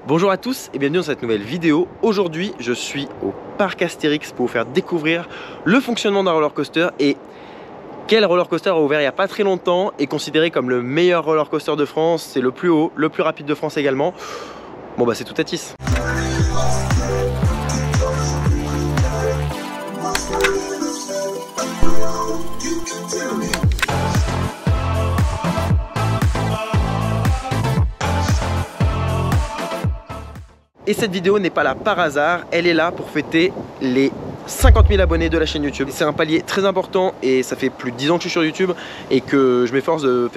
Bonjour à tous et bienvenue dans cette nouvelle vidéo. Aujourd'hui, je suis au parc Astérix pour vous faire découvrir le fonctionnement d'un roller coaster. Et quel roller coaster a ouvert il n'y a pas très longtemps et considéré comme le meilleur roller coaster de France. C'est le plus haut, le plus rapide de France également. Bon bah c'est Toutatis. Et cette vidéo n'est pas là par hasard, elle est là pour fêter les 50 000 abonnés de la chaîne YouTube. C'est un palier très important et ça fait plus de 10 ans que je suis sur YouTube et que je m'efforce de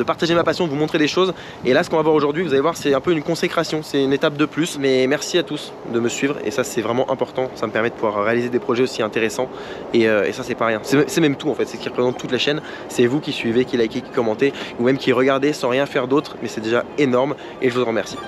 partager ma passion, de vous montrer des choses. Et là, ce qu'on va voir aujourd'hui, vous allez voir, c'est un peu une consécration, c'est une étape de plus. Mais merci à tous de me suivre et ça, c'est vraiment important. Ça me permet de pouvoir réaliser des projets aussi intéressants et ça, c'est pas rien. C'est même tout en fait, c'est ce qui représente toute la chaîne. C'est vous qui suivez, qui likez, qui commentez ou même qui regardez sans rien faire d'autre. Mais c'est déjà énorme et je vous en remercie.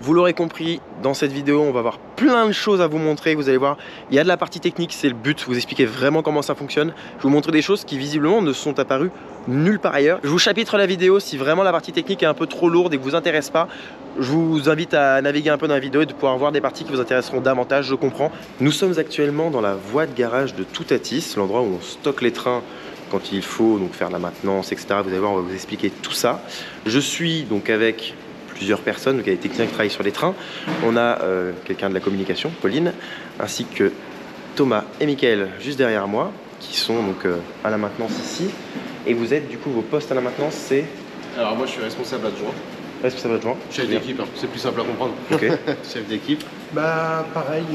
Vous l'aurez compris, dans cette vidéo, on va avoir plein de choses à vous montrer. Vous allez voir, il y a de la partie technique, c'est le but, vous expliquer vraiment comment ça fonctionne. Je vais vous montrer des choses qui visiblement ne sont apparues nulle part ailleurs. Je vous chapitre la vidéo si vraiment la partie technique est un peu trop lourde et que vous intéresse pas. Je vous invite à naviguer un peu dans la vidéo et de pouvoir voir des parties qui vous intéresseront davantage, je comprends. Nous sommes actuellement dans la voie de garage de Toutatis, l'endroit où on stocke les trains quand il faut donc faire la maintenance, etc. Vous allez voir, on va vous expliquer tout ça. Je suis donc avec plusieurs personnes, donc il y a des techniciens qui travaillent sur les trains. On a quelqu'un de la communication, Pauline, ainsi que Thomas et Mickaël juste derrière moi, qui sont donc à la maintenance ici. Et vous êtes du coup, vos postes à la maintenance, c'est... Alors moi je suis responsable adjoint. Responsable adjoint. Chef d'équipe, hein. C'est plus simple à comprendre. Ok. Chef d'équipe. Bah pareil,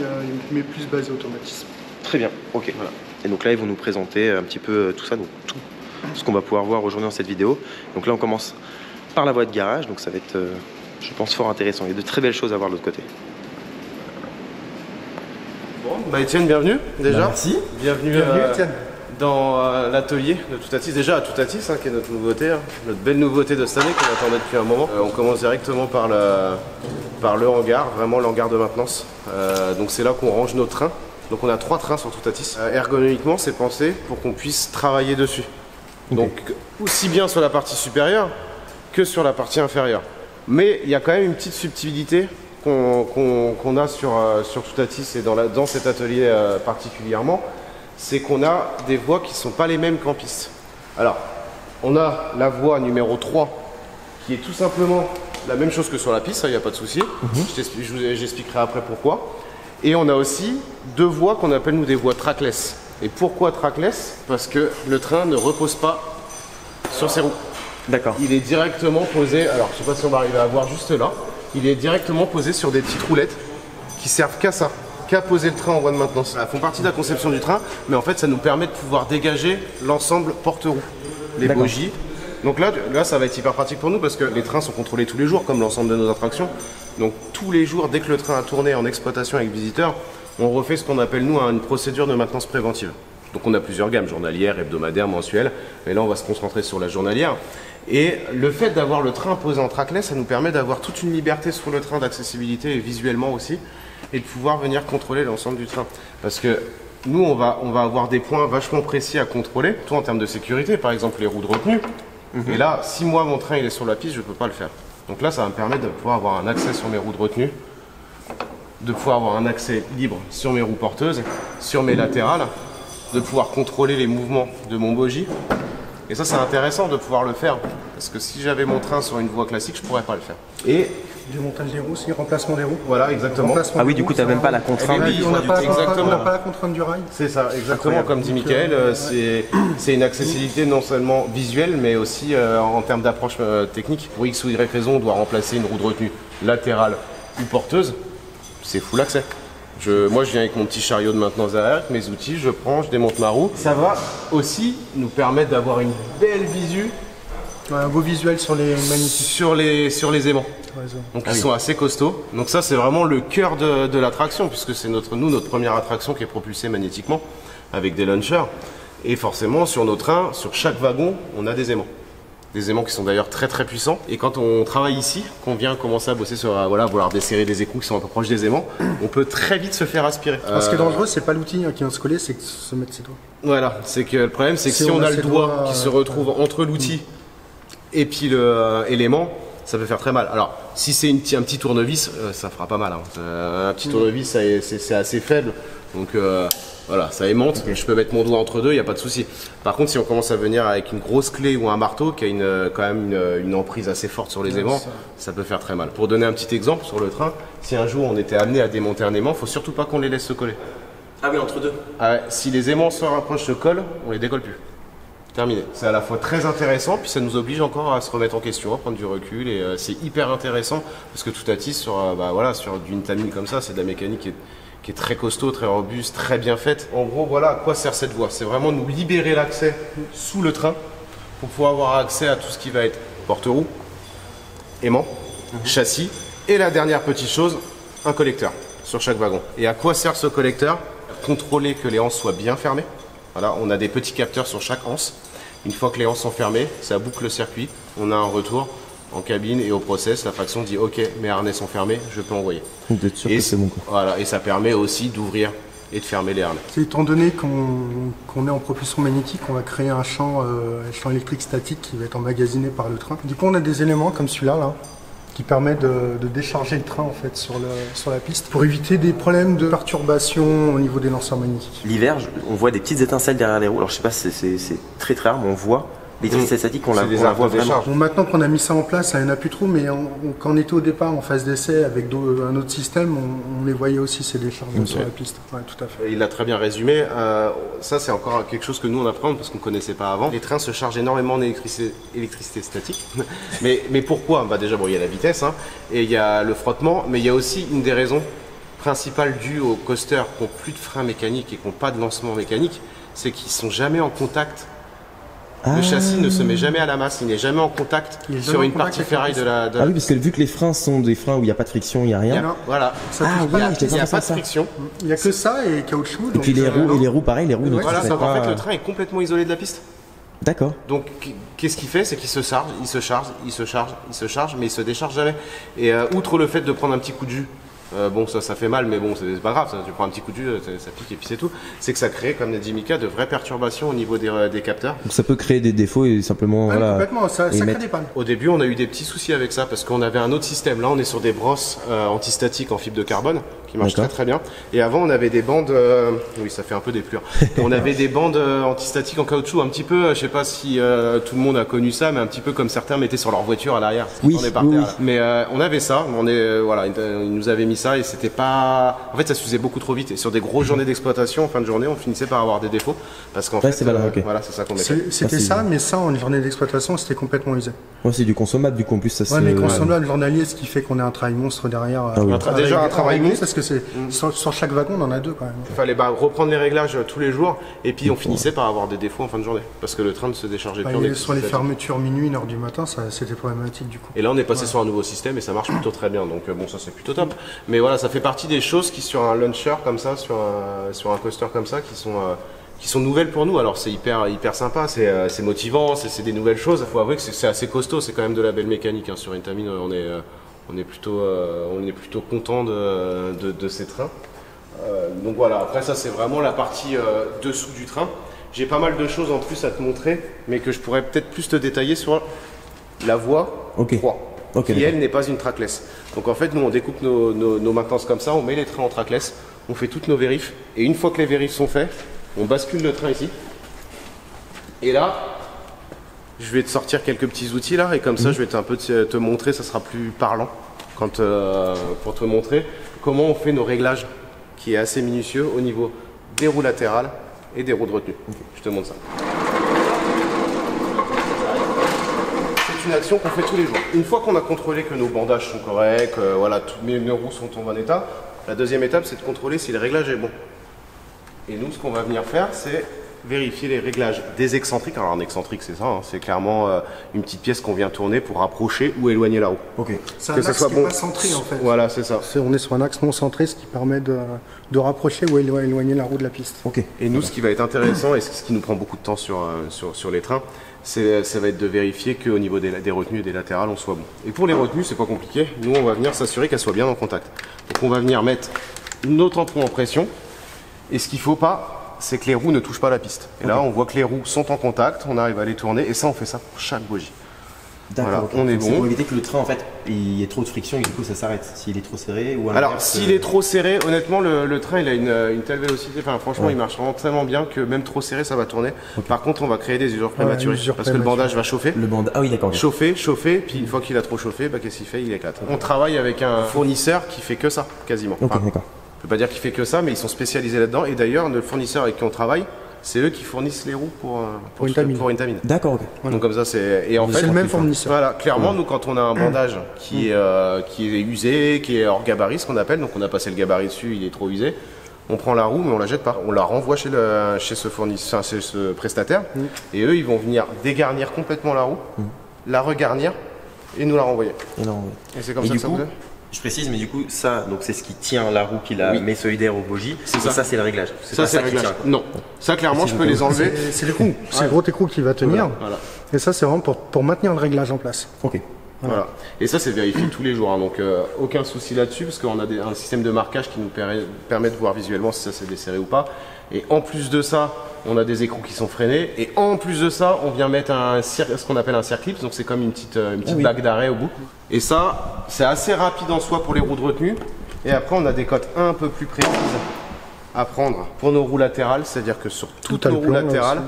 mais plus basé automatisme. Très bien, ok. Voilà. Et donc là, ils vont nous présenter un petit peu tout ça, donc tout ce qu'on va pouvoir voir aujourd'hui dans cette vidéo. Donc là, on commence par la voie de garage, donc ça va être, je pense, fort intéressant. Il y a de très belles choses à voir de l'autre côté. Bon, bah Étienne, bienvenue déjà. Bah, merci. Bienvenue Étienne. dans l'atelier de Toutatis. Déjà à Toutatis, hein, qui est notre nouveauté, hein, notre belle nouveauté de cette année qu'on attendait depuis un moment. On commence directement par le hangar, vraiment le hangar de maintenance. Donc c'est là qu'on range nos trains. Donc on a 3 trains sur Toutatis. Ergonomiquement, c'est pensé pour qu'on puisse travailler dessus. Okay. Donc aussi bien sur la partie supérieure que sur la partie inférieure. Mais il y a quand même une petite subtilité qu'on a sur Toutatis et dans cet atelier particulièrement, c'est qu'on a des voies qui ne sont pas les mêmes qu'en piste. Alors, on a la voie numéro 3 qui est tout simplement la même chose que sur la piste, il n'y a pas de souci. J'expliquerai après pourquoi. Et on a aussi 2 voies qu'on appelle nous des voies trackless. Et pourquoi trackless? Parce que le train ne repose pas sur ses roues. D'accord. Il est directement posé, alors je ne sais pas si on va arriver à voir juste là, il est directement posé sur des petites roulettes qui servent qu'à ça, qu'à poser le train en voie de maintenance. Elles font partie de la conception du train, mais en fait ça nous permet de pouvoir dégager l'ensemble porte-roues, les bogies. Donc là, ça va être hyper pratique pour nous parce que les trains sont contrôlés tous les jours comme l'ensemble de nos attractions. Donc tous les jours, dès que le train a tourné en exploitation avec visiteurs, on refait ce qu'on appelle nous une procédure de maintenance préventive. Donc on a plusieurs gammes, journalière, hebdomadaire, mensuelle, mais là on va se concentrer sur la journalière. Et le fait d'avoir le train posé en trackless, ça nous permet d'avoir toute une liberté sur le train d'accessibilité et visuellement aussi, et de pouvoir venir contrôler l'ensemble du train. Parce que nous, on va avoir des points vachement précis à contrôler, tout en termes de sécurité, par exemple les roues de retenue. Et là, si moi mon train il est sur la piste, je ne peux pas le faire. Donc là, ça va me permettre de pouvoir avoir un accès sur mes roues de retenue, de pouvoir avoir un accès libre sur mes roues porteuses, sur mes latérales, de pouvoir contrôler les mouvements de mon bogie. Et ça, c'est intéressant de pouvoir le faire, parce que si j'avais mon train sur une voie classique, je pourrais pas le faire. Et démontage des roues, c'est remplacement des roues. Voilà, exactement. Ah oui, du coup, tu n'as même pas la contrainte. Oui, on n'a pas la contrainte du rail. C'est ça, exactement. Comme dit Mickaël, c'est une accessibilité non seulement visuelle, mais aussi en termes d'approche technique. Pour X ou Y raison, on doit remplacer une roue de retenue latérale ou porteuse. C'est full accès. Moi je viens avec mon petit chariot de maintenance derrière, avec mes outils, je prends, je démonte ma roue. Ça va aussi nous permettre d'avoir une belle visu. Un beau visuel sur les magnétiques. Sur les aimants. Donc ils sont assez costauds. Donc ça c'est vraiment le cœur de l'attraction, puisque c'est notre première attraction qui est propulsée magnétiquement avec des launchers. Et forcément sur nos trains, sur chaque wagon, on a des aimants. Des aimants qui sont d'ailleurs très très puissants. Et quand on travaille ici, qu'on vient commencer à bosser sur vouloir desserrer des écrous qui sont un peu proches des aimants, on peut très vite se faire aspirer. Ce qui est dangereux, c'est pas l'outil qui vient se coller, c'est de se mettre ses doigts. Voilà, c'est que le problème, c'est que si on a le doigt qui se retrouve entre l'outil et puis l'aimant, ça peut faire très mal. Alors, si c'est un petit tournevis, ça fera pas mal. Hein. Un petit tournevis, c'est assez faible. Donc voilà, ça aimante. Je peux mettre mon doigt entre deux, il n'y a pas de souci. Par contre, si on commence à venir avec une grosse clé ou un marteau qui a quand même une emprise assez forte sur les aimants, ça peut faire très mal. Pour donner un petit exemple, sur le train, si un jour on était amené à démonter un aimant, il ne faut surtout pas qu'on les laisse se coller. Ah oui, entre deux. Si les aimants se rapprochent, se collent, on les décolle plus. Terminé. C'est à la fois très intéressant, puis ça nous oblige encore à se remettre en question, à prendre du recul, et c'est hyper intéressant parce que tout attise sur d'une tamine comme ça, c'est de la mécanique qui est très costaud, très robuste, très bien faite. En gros, voilà à quoi sert cette voie. C'est vraiment nous libérer l'accès sous le train pour pouvoir avoir accès à tout ce qui va être porte-roue, aimant, châssis, et la dernière petite chose, un collecteur sur chaque wagon. Et à quoi sert ce collecteur? Contrôler que les anses soient bien fermées. Voilà, on a des petits capteurs sur chaque anse. Une fois que les anses sont fermées, ça boucle le circuit. On a un retour en cabine et au process. La faction dit OK, mes harnais sont fermés, je peux envoyer. D'être sûr que c'est bon, quoi. Voilà, et ça permet aussi d'ouvrir et de fermer les harnais. Étant donné qu'on est en propulsion magnétique, on va créer un champ électrique statique qui va être emmagasiné par le train. Du coup, on a des éléments comme celui-là, là, qui permet de décharger le train en fait sur la piste pour éviter des problèmes de perturbation au niveau des lanceurs magnétiques. L'hiver, on voit des petites étincelles derrière les roues. Alors je sais pas, c'est très très rare, mais on voit l'électricité statique, on la voit vraiment. Bon, maintenant qu'on a mis ça en place, ça n'y en a plus trop, mais quand on était au départ en phase d'essai avec un autre système, on les voyait aussi ces décharges sur la piste. Ouais, tout à fait. Il l'a très bien résumé. Ça, c'est encore quelque chose que nous on apprend parce qu'on ne connaissait pas avant. Les trains se chargent énormément en électricité statique. mais pourquoi? Déjà, il y a la vitesse et il y a le frottement, mais il y a aussi une des raisons principales dues aux coasters qui n'ont plus de freins mécaniques et qui n'ont pas de lancement mécanique, c'est qu'ils ne sont jamais en contact. Le châssis ne se met jamais à la masse, il n'est jamais en contact sur une partie ferraille de la... Ah oui, parce que vu que les freins sont des freins où il n'y a pas de friction, il n'y a rien. Voilà. Il n'y a pas de friction. Il n'y a que ça et caoutchouc. Et puis les roues, pareil, les roues ne voilà, se donc pas... en fait, le train est complètement isolé de la piste. D'accord. Donc, qu'est-ce qu'il fait? C'est qu'il se charge, il se charge, il se charge, il se charge, mais il se décharge jamais. Et outre le fait de prendre un petit coup de jus, ça fait mal, mais bon, c'est pas grave, tu prends un petit coup de jus, ça pique et puis c'est tout. C'est que ça crée, comme l'a dit Mika, de vraies perturbations au niveau des capteurs. Donc ça peut créer des défauts et simplement... voilà, complètement, ça crée des pannes. Au début, on a eu des petits soucis avec ça parce qu'on avait un autre système. Là, on est sur des brosses antistatiques en fibre de carbone qui marchent très très bien. Et avant, on avait des bandes... oui, ça fait un peu des pleurs. On avait des bandes antistatiques en caoutchouc, un petit peu, je sais pas si tout le monde a connu ça, mais un petit peu comme certains mettaient sur leur voiture à l'arrière. Oui, oui. Mais on avait ça, ils nous avaient mis ça et c'était pas... En fait, ça se faisait beaucoup trop vite. Et sur des grosses journées d'exploitation, en fin de journée, on finissait par avoir des défauts. Parce qu'en fait, voilà, c'est ça qu'on mettait. C'était ça, mais ça, en journée d'exploitation, c'était complètement usé. Ouais, c'est du consommable, du coup, en plus, ça c'est... mais consommable journalier, ce qui fait qu'on a un travail monstre derrière. Déjà un travail monstre, parce que c'est sur chaque wagon, on en a deux quand même. Il fallait reprendre les réglages tous les jours, et puis on finissait par avoir des défauts en fin de journée. Parce que le train ne se déchargeait plus. Sur les fermetures minuit, 1h du matin, c'était problématique du coup. Et là, on est passé sur un nouveau système et ça marche plutôt très bien. Donc ça c'est plutôt top. Mais voilà, ça fait partie des choses qui sur un launcher comme ça, sur un coaster comme ça, qui sont nouvelles pour nous. Alors c'est hyper sympa, c'est motivant, c'est des nouvelles choses. Il faut avouer que c'est assez costaud, c'est quand même de la belle mécanique. Sur une tamine, on est plutôt content de ces trains. Donc voilà, après ça c'est vraiment la partie dessous du train. J'ai pas mal de choses en plus à te montrer, mais que je pourrais peut-être plus te détailler sur la voie 3. Qui elle n'est pas une trackless. Donc en fait nous on découpe nos maintenances comme ça, on met les trains en trackless, on fait toutes nos vérifs, et une fois que les vérifs sont faits, on bascule le train ici. Et là, je vais te sortir quelques petits outils là, et comme ça je vais un peu te montrer, ça sera plus parlant pour te montrer comment on fait nos réglages, qui est assez minutieux au niveau des roues latérales et des roues de retenue. Je te montre ça. C'est une action qu'on fait tous les jours. Une fois qu'on a contrôlé que nos bandages sont corrects, toutes nos roues sont en bon état, la deuxième étape c'est de contrôler si le réglage est bon. Et nous ce qu'on va venir faire c'est vérifier les réglages des excentriques. Alors un excentrique c'est ça, hein, c'est clairement une petite pièce qu'on vient tourner pour rapprocher ou éloigner la roue. Ok. C'est un Que ça axe soit qui bon. n'est pas centré en fait. Voilà, c'est ça. On est sur un axe non centré, ce qui permet de rapprocher ou éloigner la roue de la piste. Ok. Et nous, ce qui va être intéressant et ce qui nous prend beaucoup de temps sur les trains, ça va être de vérifier qu'au niveau des retenues et des latérales, on soit bon. Et pour les retenues, c'est pas compliqué. Nous, on va venir s'assurer qu'elles soient bien en contact. Donc on va venir mettre nos tampons en pression. Et ce qu'il faut pas, c'est que les roues ne touchent pas la piste. Et là, on voit que les roues sont en contact, on arrive à les tourner. Et ça, on fait ça pour chaque bougie. D'accord. Voilà, ok. on est Donc, c'est bon. pour éviter que le train, en fait, il y ait trop de friction et du coup ça s'arrête. S'il est trop serré ou à Alors, l'inverse, s'il est trop serré, honnêtement, le train, il a une telle vélocité. Enfin, franchement, il marche vraiment tellement bien que même trop serré, ça va tourner. Par contre, on va créer des usures prématurées. usure Parce que le bandage va chauffer. le bande. Ah oui, d'accord. ok. Chauffer, puis une fois qu'il a trop chauffé, bah, qu'est-ce qu'il fait? Il éclate. On travaille avec un fournisseur qui fait que ça, quasiment. Ok, Enfin, d'accord. je peux pas dire qu'il fait que ça, mais ils sont spécialisés là-dedans. Et d'ailleurs, le fournisseur avec qui on travaille, c'est eux qui fournissent les roues pour Intamine. D'accord, ok. Donc comme ça, et en fait, C'est le même fournisseur. voilà, clairement, nous, quand on a un bandage qui est usé, qui est hors gabarit, ce qu'on appelle, donc on a passé le gabarit dessus, il est trop usé, on prend la roue, mais on la jette pas. On la renvoie chez ce fournisseur, chez ce prestataire, et eux, ils vont venir dégarnir complètement la roue, la regarnir, et nous la renvoyer. Et non, oui. Et c'est comme Et ça du que ça coup, vous fait. je précise, mais du coup, ça, donc c'est ce qui tient la roue qui la met solidaire aux bogies. C'est Et ça. ça, c'est le réglage. Ça, pas c'est le qui réglage. tient, quoi. Non, ça, clairement, je peux les enlever. C'est l'écrou. C'est le gros écrou qui va tenir. Voilà. Et ça, c'est vraiment pour maintenir le réglage en place. Ok. Voilà. Et ça, c'est vérifié tous les jours. Hein. Donc, aucun souci là-dessus, parce qu'on a un système de marquage qui nous permet de voir visuellement si ça s'est desserré ou pas. Et en plus de ça, on a des écrous qui sont freinés. Et en plus de ça, on vient mettre ce qu'on appelle un circlip. Donc, c'est comme une petite bague d'arrêt au bout. Et ça, c'est assez rapide en soi pour les roues de retenue. Et après, on a des cotes un peu plus précises à prendre pour nos roues latérales. C'est-à-dire que sur toutes Tout à nos le roues plan, là latérales,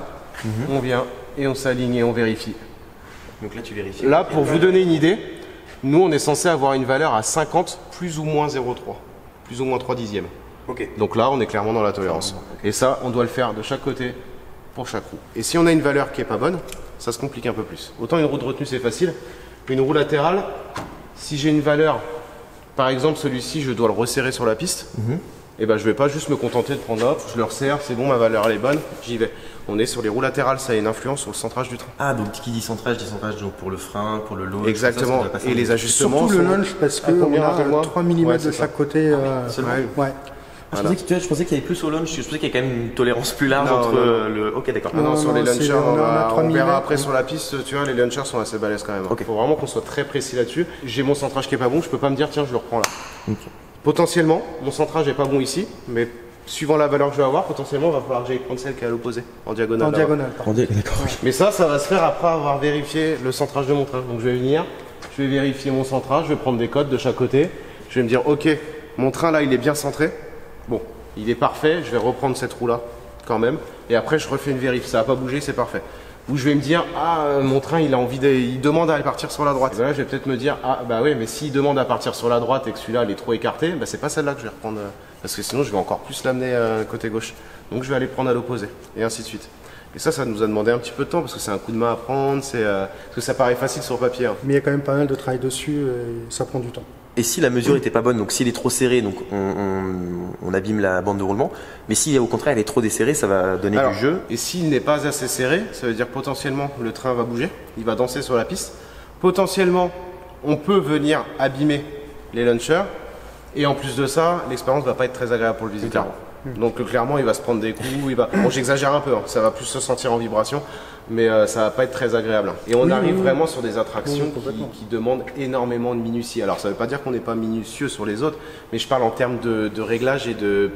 on vient et on s'aligne et on vérifie. Donc là, tu vérifies. Là, pour vous donner une idée, nous, on est censé avoir une valeur à 50 plus ou moins 0,3. Plus ou moins 3 dixièmes. Ok. Donc là, on est clairement dans la tolérance. Et ça, on doit le faire de chaque côté pour chaque roue. Et si on a une valeur qui est pas bonne, ça se complique un peu plus. Autant une roue de retenue, c'est facile. Une roue latérale, si j'ai une valeur, par exemple celui-ci, je dois le resserrer sur la piste, et ben je vais pas juste me contenter de prendre hop, je le resserre, c'est bon, ma valeur elle est bonne, j'y vais. On est sur les roues latérales, ça a une influence sur le centrage du train. Ah, donc qui dit centrage donc pour le frein, pour le load. Exactement. Et les ajustements. Surtout le sont- launch, parce Ah, combien, qu'on a rappelle-moi 3 mm Ouais, de c'est ça. chaque côté. Seulement. Ouais. Ah, je pensais qu'il y avait plus au launch, je pensais qu'il y avait quand même une tolérance plus large Non, entre non, le. Ok, d'accord. Ah non, sur les non, launchers, c'est- on a 3 on verra millimètres. après sur la piste, tu vois, les launchers sont assez balèzes quand même. Il Ok. faut vraiment qu'on soit très précis là-dessus. J'ai mon centrage qui est pas bon, je peux pas me dire, tiens, je le reprends là. Potentiellement, mon centrage est pas bon ici, mais suivant la valeur que je vais avoir, potentiellement, il va falloir que j'aille prendre celle qui est à l'opposé, en diagonale. En là-bas. diagonale. par contre. D'accord. Mais ça va se faire après avoir vérifié le centrage de mon train. Donc je vais venir, je vais vérifier mon centrage, je vais prendre des codes de chaque côté. Je vais me dire, ok, mon train là, il est bien centré. Bon, il est parfait, je vais reprendre cette roue là, quand même. Et après, je refais une vérif, ça n'a pas bougé, c'est parfait. Ou je vais me dire, ah, mon train, il demande à aller partir sur la droite. Et là, je vais peut-être me dire, ah, bah oui, mais s'il demande à partir sur la droite et que celui-là, il est trop écarté, bah c'est pas celle-là que je vais reprendre. Parce que sinon, je vais encore plus l'amener côté gauche. Donc, je vais aller prendre à l'opposé, et ainsi de suite. Et ça nous a demandé un petit peu de temps, parce que c'est un coup de main à prendre, parce que ça paraît facile sur papier. Hein. Mais il y a quand même pas mal de travail dessus et ça prend du temps. Et si la mesure était pas bonne, donc s'il est trop serré, donc on abîme la bande de roulement. Mais si au contraire elle est trop desserrée, ça va donner Alors, du jeu. Et s'il n'est pas assez serré, ça veut dire potentiellement le train va bouger, il va danser sur la piste. Potentiellement, on peut venir abîmer les launchers. Et en plus de ça, l'expérience va pas être très agréable pour le visiteur. Donc clairement, il va se prendre des coups. Bon, j'exagère un peu, hein, ça va plus se sentir en vibration, mais ça va pas être très agréable. Et on arrive vraiment sur des attractions qui demandent énormément de minutie. Alors ça veut pas dire qu'on n'est pas minutieux sur les autres, mais je parle en termes de réglage et de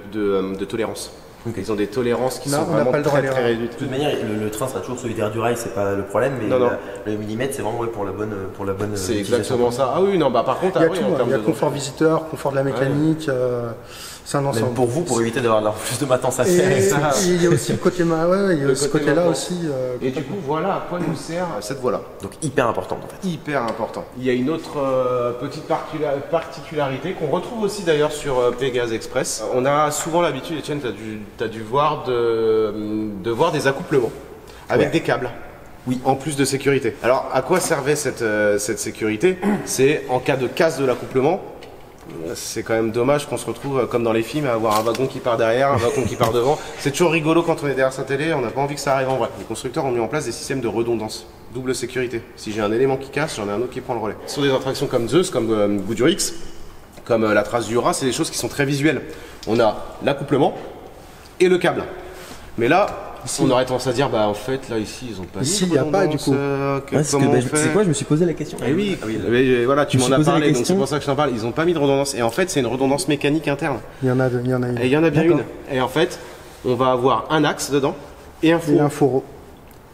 tolérance. Ils ont des tolérances qui Non, sont on n'a vraiment pas le droit à très l'erreur. réduites. De toute manière, le train sera toujours solidaire du rail, c'est pas le problème, mais Non. le millimètre c'est vraiment pour la bonne C'est utilisation. exactement ça. Ah oui, non, bah par contre, Il y a oui, tout, en termes il y a de confort visiteur, confort de la mécanique, c'est un ensemble. Même pour vous, pour éviter d'avoir plus de maintenance à Et faire. et il y a aussi le côté il y a Le ce côté côté-là maintenance. aussi. Et du coup, voilà à quoi nous sert cette voie-là. Donc hyper important en fait. Hyper important. Il y a une autre petite particularité qu'on retrouve aussi d'ailleurs sur Pégase Express. On a souvent l'habitude, Etienne, tu as dû voir de voir des accouplements avec des câbles. Oui. En plus de sécurité. Alors, à quoi servait cette sécurité? C'est en cas de casse de l'accouplement, C'est quand même dommage qu'on se retrouve comme dans les films à avoir un wagon qui part derrière, un wagon qui part devant. C'est toujours rigolo quand on est derrière sa télé, on n'a pas envie que ça arrive en vrai. Les constructeurs ont mis en place des systèmes de redondance, double sécurité. Si j'ai un élément qui casse, j'en ai un autre qui prend le relais. Sur des attractions comme Zeus, comme Goodyear X, comme la trace du Jura, c'est des choses qui sont très visuelles. On a l'accouplement et le câble. Mais là, on aurait tendance à dire, bah en fait, là ici, ils ont pas Ici, il n'y a pas du coup. C'est quoi, je me suis posé la question. Eh oui, mais voilà, tu m'en as parlé, donc c'est pour ça que je t'en parle. Ils n'ont pas mis de redondance. Et en fait, c'est une redondance mécanique interne. Il y en a une. Et il y en a bien une. Et en fait, on va avoir un axe dedans et un fourreau. Et un fourreau.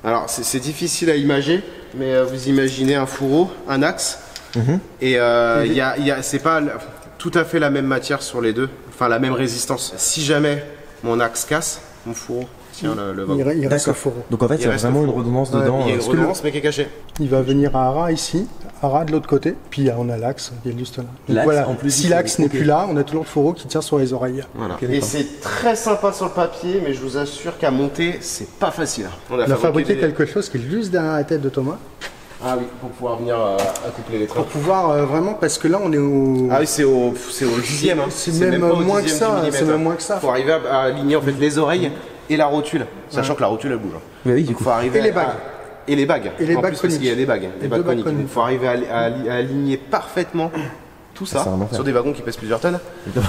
Alors, c'est difficile à imager, mais vous imaginez un fourreau, un axe. Et c'est pas tout à fait la même matière sur les deux, enfin la même résistance. Si jamais mon axe casse, mon fourreau tient le wagon. Il reste le fourreau. Donc en fait, il y a vraiment une redondance dedans. Il y a une redondance, mais qui est cachée. Il va venir à Arras ici, Arras de l'autre côté, puis on a l'axe qui est juste là. Donc voilà, en plus, si l'axe n'est plus là, on a toujours le fourreau qui tient sur les oreilles. Voilà. Ok, Et d'accord. c'est très sympa sur le papier, mais je vous assure qu'à monter, c'est pas facile. On a fabriqué quelque chose qui est juste derrière la tête de Thomas. Ah oui, pour pouvoir venir accoupler les trains. Pour pouvoir vraiment, parce que là on est au... Ah oui, c'est au dixième. Hein. C'est même pas au moins que dixième ça, du millimètre, c'est même hein. moins que ça. Faut arriver à aligner en fait les oreilles et la rotule, sachant que la rotule elle bouge. Hein. Oui, Donc faut arriver Et les bagues. Et les bagues. Et les en bagues plus, parce qu'il y a des bagues, des bagues deux bagues coniques. coniques. Il faut arriver à aligner parfaitement tout ça C'est un enfer. sur des wagons qui pèsent plusieurs tonnes.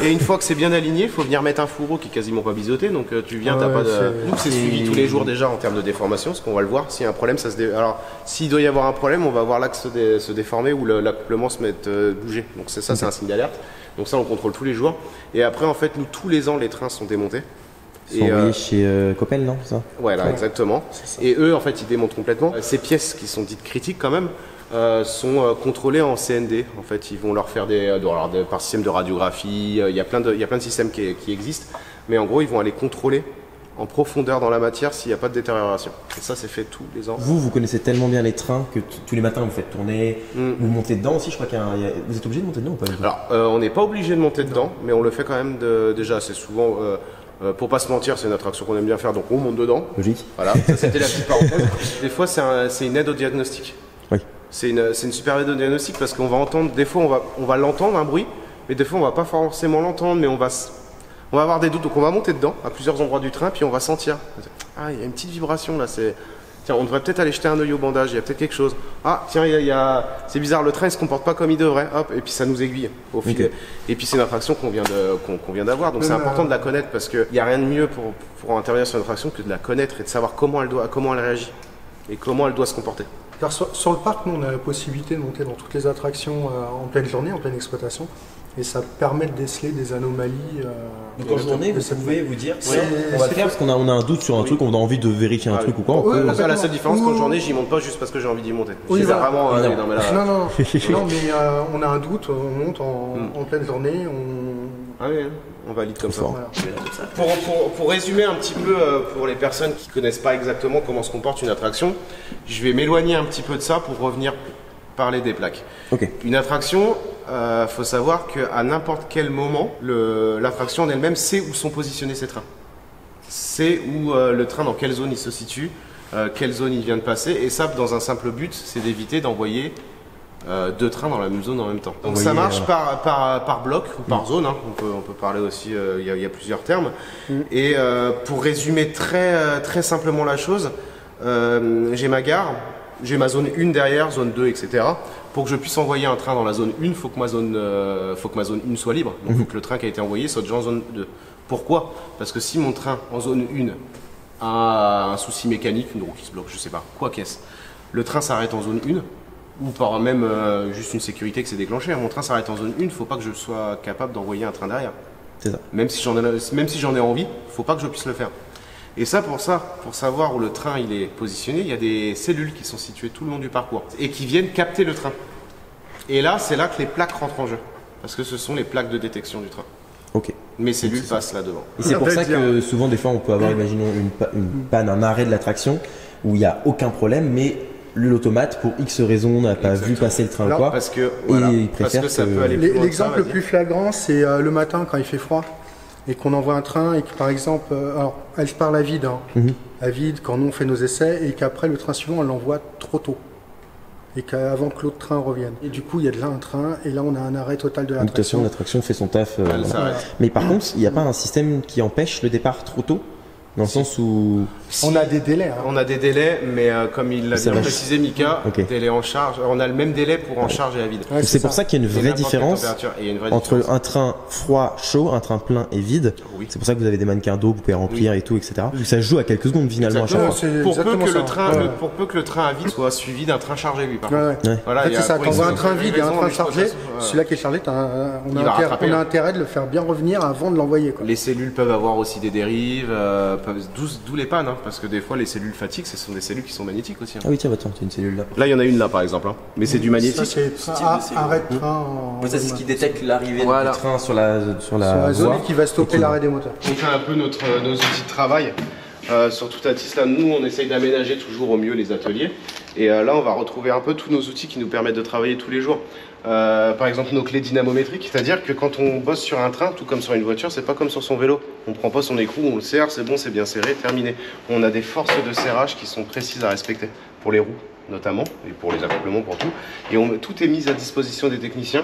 Et une fois que c'est bien aligné, il faut venir mettre un fourreau qui est quasiment pas biseauté. Donc tu viens, t'as Ouais, pas de. c'est- Nous c'est suivi tous les jours déjà en termes de déformation, parce qu'on va le voir. S'il y a un problème, ça se alors s'il doit y avoir un problème, on va voir l'axe se déformer ou l'accouplement se mettre bouger. Donc c'est ça, c'est un signe d'alerte. Donc ça, on contrôle tous les jours. Et après, en fait, nous tous les ans, les trains sont démontés. Ils sont envoyés chez Coppel, non, c'est ça? Voilà, exactement. Et eux, en fait, ils démontent complètement. Ces pièces qui sont dites critiques quand même sont contrôlées en CND. En fait, ils vont leur faire par système de radiographie. Il y a plein de systèmes qui existent. Mais en gros, ils vont aller contrôler en profondeur dans la matière s'il n'y a pas de détérioration. Et ça, c'est fait tous les ans. Vous connaissez tellement bien les trains que tous les matins vous faites tourner, vous montez dedans aussi, je crois vous êtes obligé de monter dedans ou pas? Alors, on n'est pas obligé de monter dedans, mais on le fait quand même déjà assez souvent. Pour pas se mentir, c'est une attraction qu'on aime bien faire, donc on monte dedans. Logique. Voilà, ça c'était la petite parenthèse. Des fois, c'est une aide au diagnostic. Oui. C'est une super aide au diagnostic parce qu'on va entendre, des fois on va l'entendre un bruit, mais des fois on va pas forcément l'entendre, mais on va avoir des doutes. Donc on va monter dedans à plusieurs endroits du train, puis on va sentir. Ah, il y a une petite vibration là, tiens, on devrait peut-être aller jeter un œil au bandage, il y a peut-être quelque chose. Ah, tiens, c'est bizarre, le train il se comporte pas comme il devrait. Hop, et puis ça nous aiguille au fil. Okay. Et puis c'est une attraction qu'on vient d'avoir, donc c'est important de la connaître parce qu'il n'y a rien de mieux pour intervenir sur une attraction que de la connaître et de savoir comment elle réagit et comment elle doit se comporter. Alors, sur le parc, nous on a la possibilité de monter dans toutes les attractions en pleine journée, en pleine exploitation. Et ça permet de déceler des anomalies. Donc en journée, vous pouvez vous dire, Ouais, on va le c'est faire parce qu'on a un doute sur un truc, on a envie de vérifier un truc ou quoi. On peut- La seule différence qu'en journée, j'y monte pas juste parce que j'ai envie d'y monter. Oui, Je les ai voilà. vraiment. Non. Non, mais là, Non, mais on a un doute, on monte en pleine journée, ah oui, hein, on valide comme ça. Fort. Voilà. Pour résumer un petit peu pour les personnes qui connaissent pas exactement comment se comporte une attraction, je vais m'éloigner un petit peu de ça pour revenir parler des plaques. Ok. Une attraction, faut savoir qu'à n'importe quel moment, l'attraction en elle-même sait où sont positionnés ses trains. C'est où le train, dans quelle zone il se situe, quelle zone il vient de passer, et ça dans un simple but, c'est d'éviter d'envoyer deux trains dans la même zone en même temps. Donc ça marche par bloc ou par zone, hein. On peut parler aussi, il y a plusieurs termes. Et pour résumer très simplement la chose, j'ai ma gare, j'ai ma zone 1 derrière, zone 2, etc. Pour que je puisse envoyer un train dans la zone 1, il faut que ma zone 1 soit libre. Donc il faut que le train qui a été envoyé soit déjà en zone 2. Pourquoi? Parce que si mon train en zone 1 a un souci mécanique, une roue qui se bloque, je sais pas, quoi qu'est-ce, le train s'arrête en zone 1, ou par même juste une sécurité que c'est déclenché, mon train s'arrête en zone 1, il ne faut pas que je sois capable d'envoyer un train derrière. C'est ça. Même si j'en ai envie, il ne faut pas que je puisse le faire. Et ça, pour savoir où le train il est positionné, il y a des cellules qui sont situées tout le long du parcours et qui viennent capter le train. Et là, c'est là que les plaques rentrent en jeu, parce que ce sont les plaques de détection du train. Ok. Mes cellules passent là devant. Et c'est pour ça que souvent, des fois, on peut avoir, imaginons, une panne, un arrêt de l'attraction où il n'y a aucun problème, mais l'automate, pour X raisons, n'a pas vu passer le train ou quoi. Parce que, voilà, il parce préfère que ça peut aller plus loin que ça, L'exemple le vas-y. plus flagrant, c'est le matin quand il fait froid et qu'on envoie un train et que par exemple, alors elle part à vide, à vide quand nous on fait nos essais et qu'après le train suivant on l'envoie trop tôt. et qu'avant que l'autre train revienne. Et du coup, il y a de là un train et là, on a un arrêt total de De toute façon, l'attraction. l'attraction fait son taf. Elle s'arrête. Mais par contre, il n'y a pas un système qui empêche le départ trop tôt? Dans le sens où... On a des délais. Hein. On a des délais, mais comme il l'a C'est bien vrai. précisé Mika, Ok. délai en charge, on a le même délai pour en charge et à vide. Ouais, c'est pour ça qu'il y a une Et vraie n'importe quelle différence température, et il y a une vraie entre différence. un train froid, chaud, un train plein et vide. Oui. C'est pour ça que vous avez des mannequins d'eau que vous pouvez remplir et tout, etc. Ça se joue à quelques secondes finalement à chaque Exactement. fois. c'est Pour peu exactement que ça. le train, Ouais. pour peu que le train à vide soit suivi d'un train chargé, lui, par Ouais, contre. ouais. Ouais. Voilà, En fait, il y a c'est ça, pour quand on voit un X train vide et un raisons, train en chargé, exploitation, celui-là qui est chargé, on Il va rattraper, a hein. intérêt de le faire bien revenir avant de l'envoyer. Les cellules peuvent avoir aussi des dérives, d'où les pannes, hein, parce que des fois les cellules fatigues, ce sont des cellules qui sont magnétiques aussi. hein. Ah oui, tiens, attends, tu as une cellule là. Là, il y en a une là par exemple, hein. Mais c'est du Ça, magnétique. c'est arrêt de train en Ça, c'est ce qui détecte l'arrivée Voilà. du train sur la sur la zone et qui va stopper l'arrêt des moteurs. On fait un peu nos outils de travail. Sur Toutatis, là, nous, on essaye d'aménager toujours au mieux les ateliers. Et là, on va retrouver un peu tous nos outils qui nous permettent de travailler tous les jours. Par exemple, nos clés dynamométriques, c'est-à-dire que quand on bosse sur un train, tout comme sur une voiture, c'est pas comme sur son vélo. On prend pas son écrou, on le serre, c'est bon, c'est bien serré, terminé. On a des forces de serrage qui sont précises à respecter, pour les roues notamment, et pour les accouplements, pour tout. Et tout est mis à disposition des techniciens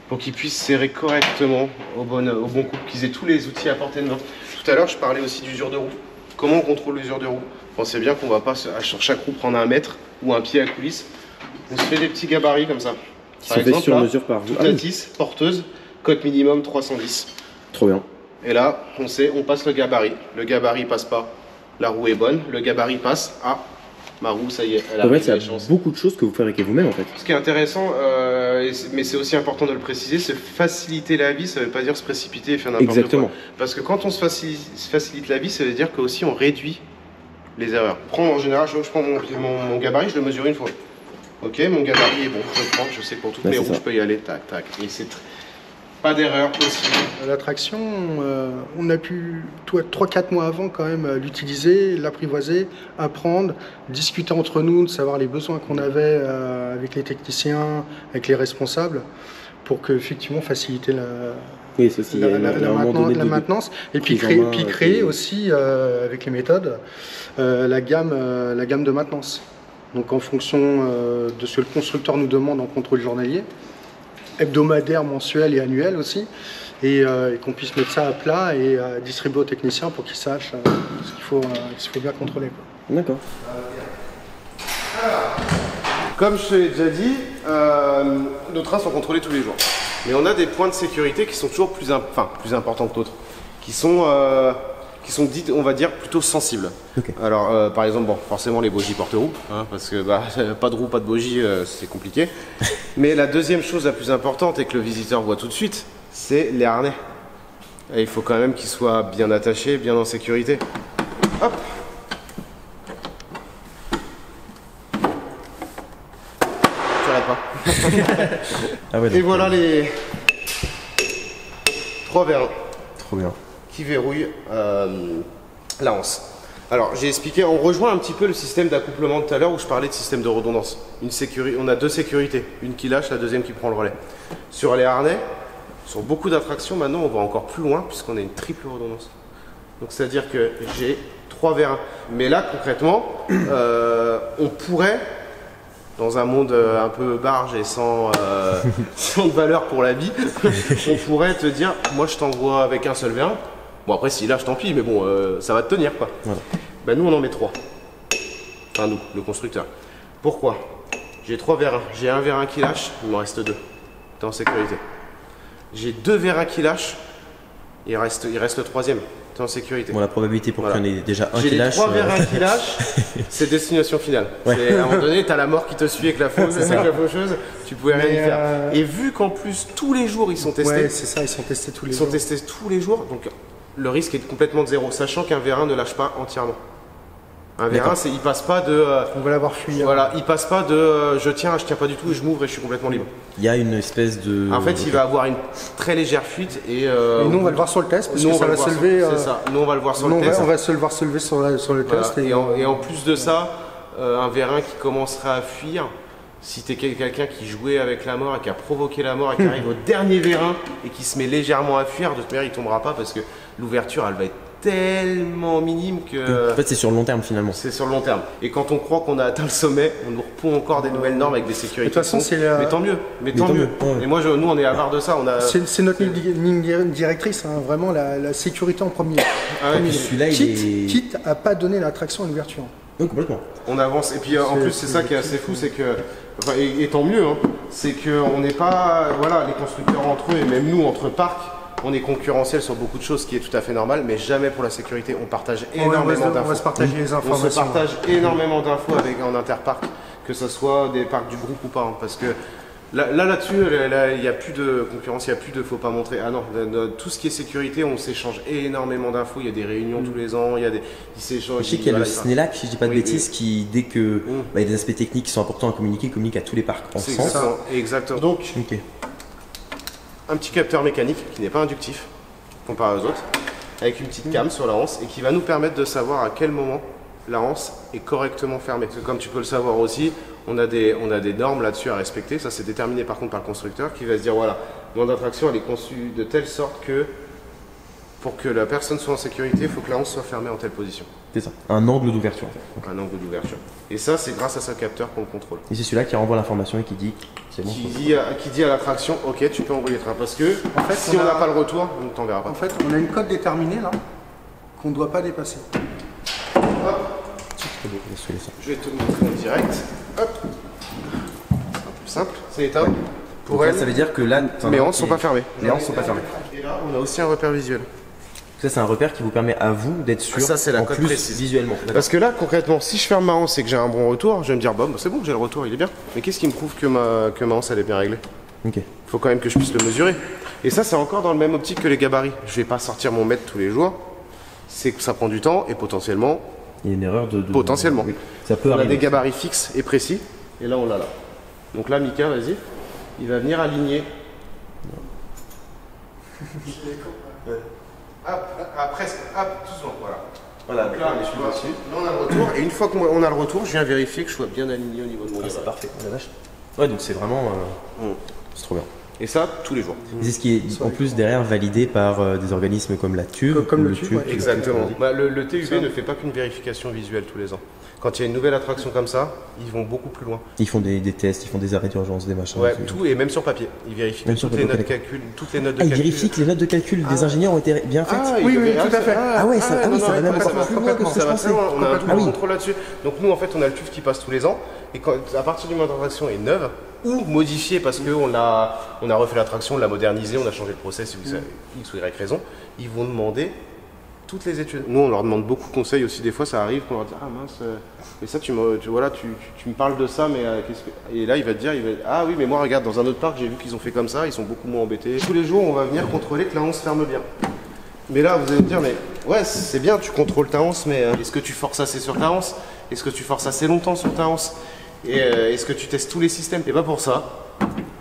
pour qu'ils puissent serrer correctement au bon couple, qu'ils aient tous les outils à portée de main. Tout à l'heure, je parlais aussi d'usure de roue. Comment on contrôle l'usure de roue? Pensez bien qu'on va pas sur chaque roue prendre un mètre ou un pied à coulisse. On se fait des petits gabarits comme ça. Par exemple, là, par vous. Toutatis, porteuse, cote minimum 310. Trop bien. Et là, on sait, on passe le gabarit. Le gabarit passe pas, la roue est bonne. Le gabarit passe, ah, ma roue, ça y est, elle a En fait, pris il y a la chance. beaucoup de choses que vous fabriquez vous-même en fait. Ce qui est intéressant, mais c'est aussi important de le préciser, c'est faciliter la vie, ça veut pas dire se précipiter et faire n'importe quoi. Exactement. Parce que quand on se facilite la vie, ça veut dire qu'aussi on réduit les erreurs. En général, je prends mon gabarit, je le mesure une fois. Ok, mon gabarit est bon, je le prends, je sais que pour toutes Bah, les c'est roues, ça. je peux y aller, tac, tac. Et c'est pas d'erreur possible. L'attraction, on a pu 3-4 mois avant quand même l'utiliser, l'apprivoiser, apprendre, discuter entre nous, de savoir les besoins qu'on avait avec les techniciens, avec les responsables, pour que effectivement faciliter Oui, c'est aussi la maintenance et puis prise en main, créer aussi avec les méthodes la gamme de maintenance. Donc en fonction de ce que le constructeur nous demande en contrôle journalier, hebdomadaire, mensuel et annuel aussi, et qu'on puisse mettre ça à plat et distribuer aux techniciens pour qu'ils sachent ce qu'il faut bien contrôler, quoi. D'accord. Comme je te l'ai déjà dit, nos trains sont contrôlés tous les jours. Mais on a des points de sécurité qui sont toujours plus importants que d'autres, qui sont dites, on va dire, plutôt sensibles. Ok. Alors, par exemple, bon, forcément les bogies porte-roues, hein, parce que pas de roue, pas de bogie, c'est compliqué. Mais la deuxième chose la plus importante et que le visiteur voit tout de suite, c'est les harnais. Et il faut quand même qu'ils soient bien attachés, bien en sécurité. Hop. Tu arrêtes pas. Ah ouais, Et donc, voilà les 3 verrins trop bien. qui verrouillent la anse. Alors j'ai expliqué, on rejoint un petit peu le système d'accouplement de tout à l'heure où je parlais de système de redondance. On a deux sécurités, une qui lâche, la deuxième qui prend le relais. Sur les harnais, sur beaucoup d'attractions maintenant on va encore plus loin puisqu'on a une triple redondance. Donc c'est à dire que j'ai 3 vérins. Mais là concrètement, on pourrait, dans un monde un peu barge et sans valeur pour la vie, on pourrait te dire, moi je t'envoie avec un seul vérin. Bon après s'il lâche tant pis, mais bon ça va te tenir quoi. Voilà. Ben nous on en met 3. Enfin nous, le constructeur. Pourquoi? J'ai 3 vérins, j'ai un vérin qui lâche, il m'en reste 2. T'es en sécurité. J'ai 2 vérins qui lâchent, il reste le troisième. T'es en sécurité. Bon, la probabilité pour Voilà. qu'il y en ait déjà un J'ai qui les lâche. 3 vérins qui lâchent, c'est destination finale. Ouais. C'est, à un moment donné, t'as la mort qui te suit avec la faucheuse, tu pouvais rien y Mais, faire. Et vu qu'en plus, tous les jours, ils sont testés, Ouais, c'est ça, ils sont testés tous les ils sont jours. testés tous les jours, donc le risque est complètement de zéro, sachant qu'un vérin ne lâche pas entièrement. Un vérin, il passe pas de... On va l'avoir fui. voilà, il passe pas de je tiens pas du tout et je m'ouvre et je suis complètement libre. Il y a une espèce de. En fait, il va avoir une très légère fuite et... Et nous, on va le voir sur le test, parce nous, que on ça va va le voir se sur- lever. C'est ça, nous on va le voir sur le test. On va se le voir se lever sur le Voilà. test. Et en plus de ça, un vérin qui commencera à fuir, si t'es quelqu'un qui jouait avec la mort et qui a provoqué la mort et qui arrive au dernier vérin et qui se met légèrement à fuir, de toute manière il tombera pas parce que l'ouverture elle va être tellement minime que... En fait, c'est sur le long terme finalement. C'est sur le long terme. Et quand on croit qu'on a atteint le sommet, on nous repond encore des nouvelles normes avec des sécurités. De toute façon, c'est Mais tant mieux. Mais tant mieux. Ouais. Et moi, nous, on est avare de ça. C'est notre ligne directrice, hein, vraiment la sécurité en premier. Ah ouais, celui-là, Quitte à pas donner la traction à l'ouverture. Oui, complètement. On avance. Et puis en plus, c'est ça qui est assez fou, c'est que, enfin, et tant mieux, hein, c'est qu'on n'est pas, voilà, les constructeurs entre eux et même nous entre parcs, on est concurrentiel sur beaucoup de choses, ce qui est tout à fait normal, mais jamais pour la sécurité. On partage énormément d'infos. On va se partager les informations. On se partage énormément d'infos en interparc, que ce soit des parcs du groupe ou pas, hein, parce que là-dessus, il n'y a plus de concurrence, il n'y a plus de faut pas montrer. Ah non, tout ce qui est sécurité, on s'échange énormément d'infos. Il y a des réunions tous les ans, il y a des s'échangent. Je sais qu'il y a le SNELAC, si je dis pas de bêtises, qui dès que il y a des aspects techniques qui sont importants à communiquer, communique à tous les parcs en France. Exactement. Donc, un petit capteur mécanique qui n'est pas inductif comparé aux autres, avec une petite cam sur la hanse et qui va nous permettre de savoir à quel moment la hanse est correctement fermée. Parce que comme tu peux le savoir aussi, on a des normes là-dessus à respecter. Ça, c'est déterminé par contre par le constructeur qui va se dire voilà, mon attraction elle est conçue de telle sorte que pour que la personne soit en sécurité, il faut que la hanse soit fermée en telle position. C'est ça, un angle d'ouverture en fait. Un angle d'ouverture. Et ça, c'est grâce à ce capteur qu'on le contrôle. Et c'est celui-là qui renvoie l'information et qui dit c'est bon. Qui dit à l'attraction, ok, tu peux envoyer le train. Parce que en fait, si on n'a pas le retour, on ne t'enverra pas. En fait, on a une cote déterminée là qu'on ne doit pas dépasser. Hop. Je vais te montrer en direct. Hop. C'est un peu plus simple. C'est l'étape. Pour elle, ça veut dire que là, mes hanches sont pas fermées. Les hanches sont pas fermées. Et là, on a aussi un repère visuel. Ça, c'est un repère qui vous permet à vous d'être sûr. Ça, c'est la en cote plus précise. Visuellement. Parce que là, concrètement, si je ferme ma hanse et que j'ai un bon retour, je vais me dire, bah, c'est bon, j'ai le retour, il est bien. Mais qu'est-ce qui me prouve que ma hanse, elle est bien réglée? Ok. Il faut quand même que je puisse le mesurer. Et ça, c'est encore dans le même optique que les gabarits. Je vais pas sortir mon mètre tous les jours. C'est que ça prend du temps et potentiellement. Il y a une erreur de... Potentiellement. Oui. Ça peut on arriver. a des gabarits fixes et précis. Et là, on l'a là. Donc là, Mika, vas-y. Il va venir aligner. Presque. Hop, doucement, voilà. Voilà, donc là, on est dessus. Là, on a le retour. Et une fois qu'on a le retour, je viens vérifier que je sois bien aligné au niveau de mon gabarit. C'est parfait. La vache. Ouais, donc c'est vraiment... C'est trop bien. Et ça, tous les jours. C'est ce qui est en plus derrière validé par des organismes comme la TUV. Comme le TUV, ouais. Exactement. Le TUV ne fait pas qu'une vérification visuelle tous les ans. Quand il y a une nouvelle attraction comme ça, ils vont beaucoup plus loin. Ils font des tests, ils font des arrêts d'urgence, des machins. Ouais, tout et même sur papier. Ils vérifient toutes les notes de calcul. Ils vérifient que les notes de calcul des ingénieurs ont été bien faites. Oui, tout à fait. Ah ouais, ça va même encore plus loin que ce que je pensais. On a un double contrôle là-dessus. Donc nous, en fait, on a le TUV qui passe tous les ans. Et à partir du moment où l'attraction est neuve, ou modifiée parce qu'on a refait l'attraction, on l'a modernisée, on a changé le process, X ou Y raison, ils vont demander toutes les études. Nous, on leur demande beaucoup de conseils aussi. Des fois, ça arrive qu'on leur dit ah mince, mais ça, tu me parles de ça, mais et là, il va te dire, ah oui, mais moi, regarde, dans un autre parc, j'ai vu qu'ils ont fait comme ça, ils sont beaucoup moins embêtés. Tous les jours, on va venir contrôler que la hanse ferme bien. Mais là, vous allez me dire, mais ouais, c'est bien, tu contrôles ta hanse, mais est-ce que tu forces assez sur ta hanse? Est-ce que tu forces assez longtemps sur ta hanse? Et est-ce que tu testes tous les systèmes? Et pas pour ça.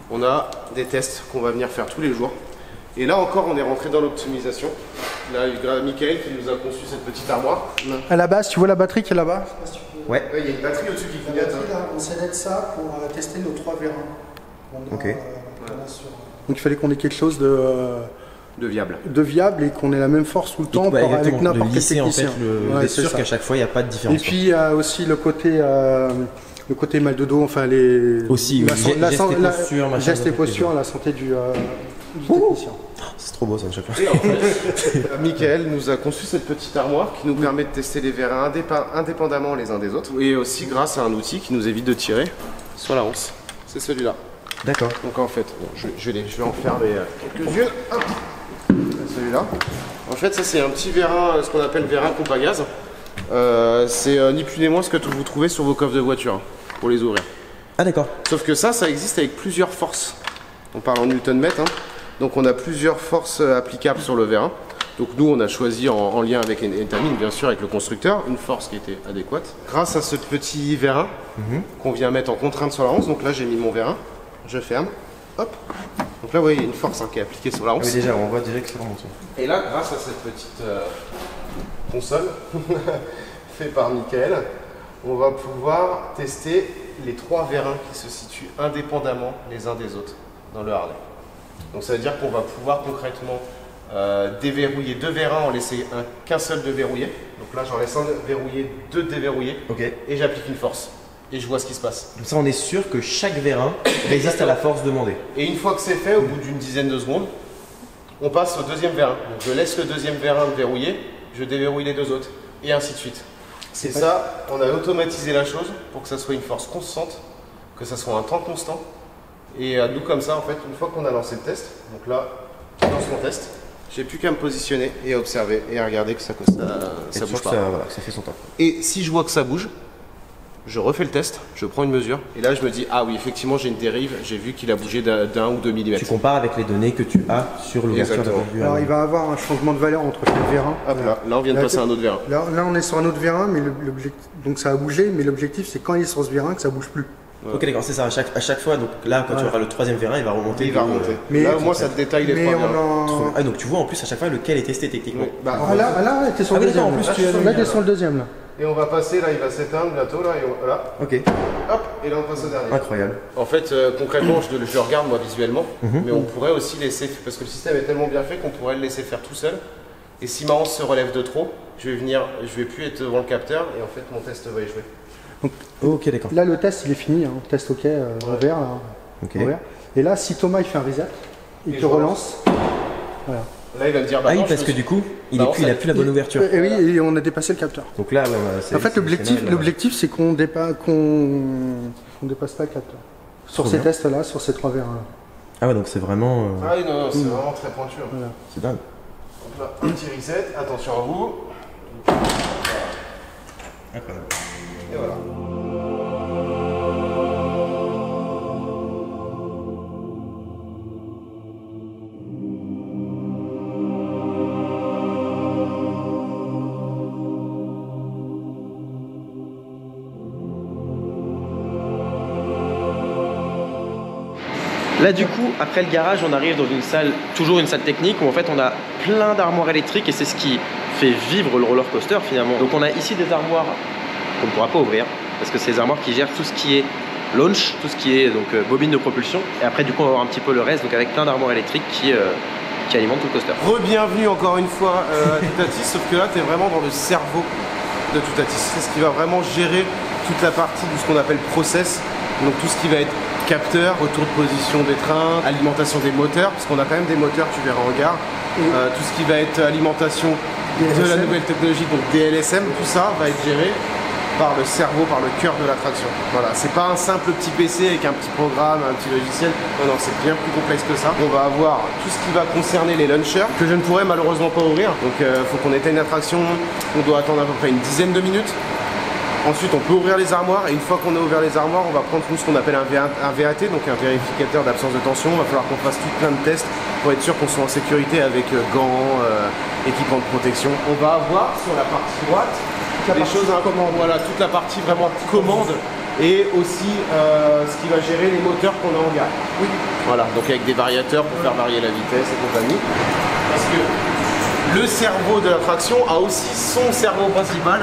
On a des tests qu'on va venir faire tous les jours. Et là encore, on est rentré dans l'optimisation. Là, il y a Michael qui nous a conçu cette petite armoire. À la base, tu vois la batterie qui est là-bas? Ouais. Il y a une batterie au-dessus qui clignote. On s'aide ça pour tester nos 3 vérins. Ok. Donc il fallait qu'on ait quelque chose de viable et qu'on ait la même force tout le temps avec n'importe quel technicien. En fait, d'être sûr qu'à chaque fois il n'y a pas de différence. Et puis il y a aussi le côté mal de dos, enfin aussi gestes et postures, la santé du technicien. C'est trop beau ça à chaque fois. Et en fait, Michael nous a conçu cette petite armoire qui nous permet de tester les vérins indépendamment les uns des autres et aussi grâce à un outil qui nous évite de tirer sur la hanse. C'est celui-là. D'accord. Donc en fait, je vais en faire quelques-unes. Celui-là. En fait, ça c'est un petit vérin, ce qu'on appelle vérin pompe à gaz. C'est ni plus ni moins ce que vous trouvez sur vos coffres de voiture pour les ouvrir. Ah d'accord. Sauf que ça existe avec plusieurs forces. On parle en newton-mètre. Hein. Donc on a plusieurs forces applicables sur le vérin. Donc nous on a choisi en lien avec Entamine, bien sûr avec le constructeur, une force qui était adéquate. Grâce à ce petit vérin qu'on vient mettre en contrainte sur la hanse. Donc là j'ai mis mon vérin, je ferme, hop. Donc là vous voyez il y a une force qui est appliquée sur la hanse. Oui déjà on voit déjà que c'est remonté. Et là grâce à cette petite console faite par Michael, on va pouvoir tester les 3 vérins qui se situent indépendamment les uns des autres dans le harnais. Donc ça veut dire qu'on va pouvoir concrètement déverrouiller 2 vérins, en laisser qu'un seul déverrouillé. Donc là j'en laisse un verrouillé, 2 déverrouillés, et j'applique une force. Et je vois ce qui se passe. Comme ça, on est sûr que chaque vérin résiste à la force demandée. Et une fois que c'est fait, au bout d'une dizaine de secondes, on passe au deuxième vérin. Donc je laisse le deuxième vérin verrouillé, je déverrouille les 2 autres, et ainsi de suite. C'est ça, on a automatisé la chose pour que ça soit une force constante, que ça soit un temps constant. Et nous, comme ça, en fait, une fois qu'on a lancé le test, donc là, je lance mon test, j'ai plus qu'à me positionner et à observer et à regarder que ça bouge pas. Voilà, ça fait son temps. Et si je vois que ça bouge, je refais le test, je prends une mesure, et là je me dis, ah oui, effectivement j'ai une dérive, j'ai vu qu'il a bougé d'1 ou 2 mm. Tu compares avec les données que tu as sur l'ouverture de la vue. Alors il va avoir un changement de valeur entre les vérins. Hop là, on vient de passer à un autre vérin. Là on est sur un autre vérin, mais donc ça a bougé, mais l'objectif c'est quand il est sur ce vérin que ça bouge plus. Ouais. Ok, d'accord, c'est ça, à chaque fois, donc là quand tu auras le troisième vérin, il va remonter. Il va remonter. Mais là au moins ça te détaille les 3 vérins. Ah, donc tu vois en plus à chaque fois lequel est testé techniquement. Oui. Bah, là t'es sur le deuxième. Là t'es sur le deuxième là. Et on va passer, là il va s'éteindre bientôt, là, et voilà. Ok. Hop, et là on passe au dernier. Incroyable. En fait, concrètement, je le regarde moi visuellement, mais on pourrait aussi laisser, parce que le système est tellement bien fait qu'on pourrait le laisser faire tout seul. Et si ma hanche se relève de trop, je vais plus être devant le capteur, et en fait mon test va échouer. Donc, ok, d'accord. Là le test il est fini, hein. Test OK, en vert. Là. Okay. En vert. Et là si Thomas il fait un reset, il te relance. Voilà. Là, il va me dire, bah ah non, oui, parce que du coup, il a plus la bonne ouverture. Et oui, et on a dépassé le capteur. Donc là, en fait, l'objectif, c'est qu'on dépasse pas le capteur. Sur ces tests-là, sur ces 3 vérins-là. Ah ouais, donc c'est vraiment... Ah oui, non, c'est vraiment très pointu. Voilà. C'est dingue. Donc là, un petit reset, attention à vous. Incroyable. Et voilà. Là du coup, après le garage, on arrive dans une salle, toujours une salle technique, où en fait on a plein d'armoires électriques et c'est ce qui fait vivre le roller coaster finalement. Donc on a ici des armoires qu'on ne pourra pas ouvrir, parce que c'est des armoires qui gèrent tout ce qui est launch, tout ce qui est donc bobine de propulsion. Et après du coup on va voir un petit peu le reste, donc avec plein d'armoires électriques qui alimentent tout le coaster. Re-bienvenue encore une fois à Tutatis, sauf que là tu es vraiment dans le cerveau de Tutatis. C'est ce qui va vraiment gérer toute la partie de ce qu'on appelle process, donc tout ce qui va être capteur, retour de position des trains, alimentation des moteurs, parce qu'on a quand même des moteurs, tu verras en gare, tout ce qui va être alimentation de la nouvelle technologie, donc DLSM, tout ça va être géré par le cerveau, par le cœur de l'attraction. Voilà, c'est pas un simple petit PC avec un petit programme, un petit logiciel, non, c'est bien plus complexe que ça. On va avoir tout ce qui va concerner les launchers, que je ne pourrais malheureusement pas ouvrir, donc il faut qu'on éteigne l'attraction, on doit attendre à peu près une dizaine de minutes. Ensuite, on peut ouvrir les armoires et une fois qu'on a ouvert les armoires, on va prendre ce qu'on appelle un VAT, donc un vérificateur d'absence de tension. Il va falloir qu'on fasse tout plein de tests pour être sûr qu'on soit en sécurité avec gants, équipement de protection. On va avoir sur la partie droite des choses à commande. Voilà, toute la partie vraiment commande et aussi ce qui va gérer les moteurs qu'on a en gare. Oui. Voilà, donc avec des variateurs pour faire varier la vitesse et compagnie. Parce que le cerveau de l'attraction a aussi son cerveau principal.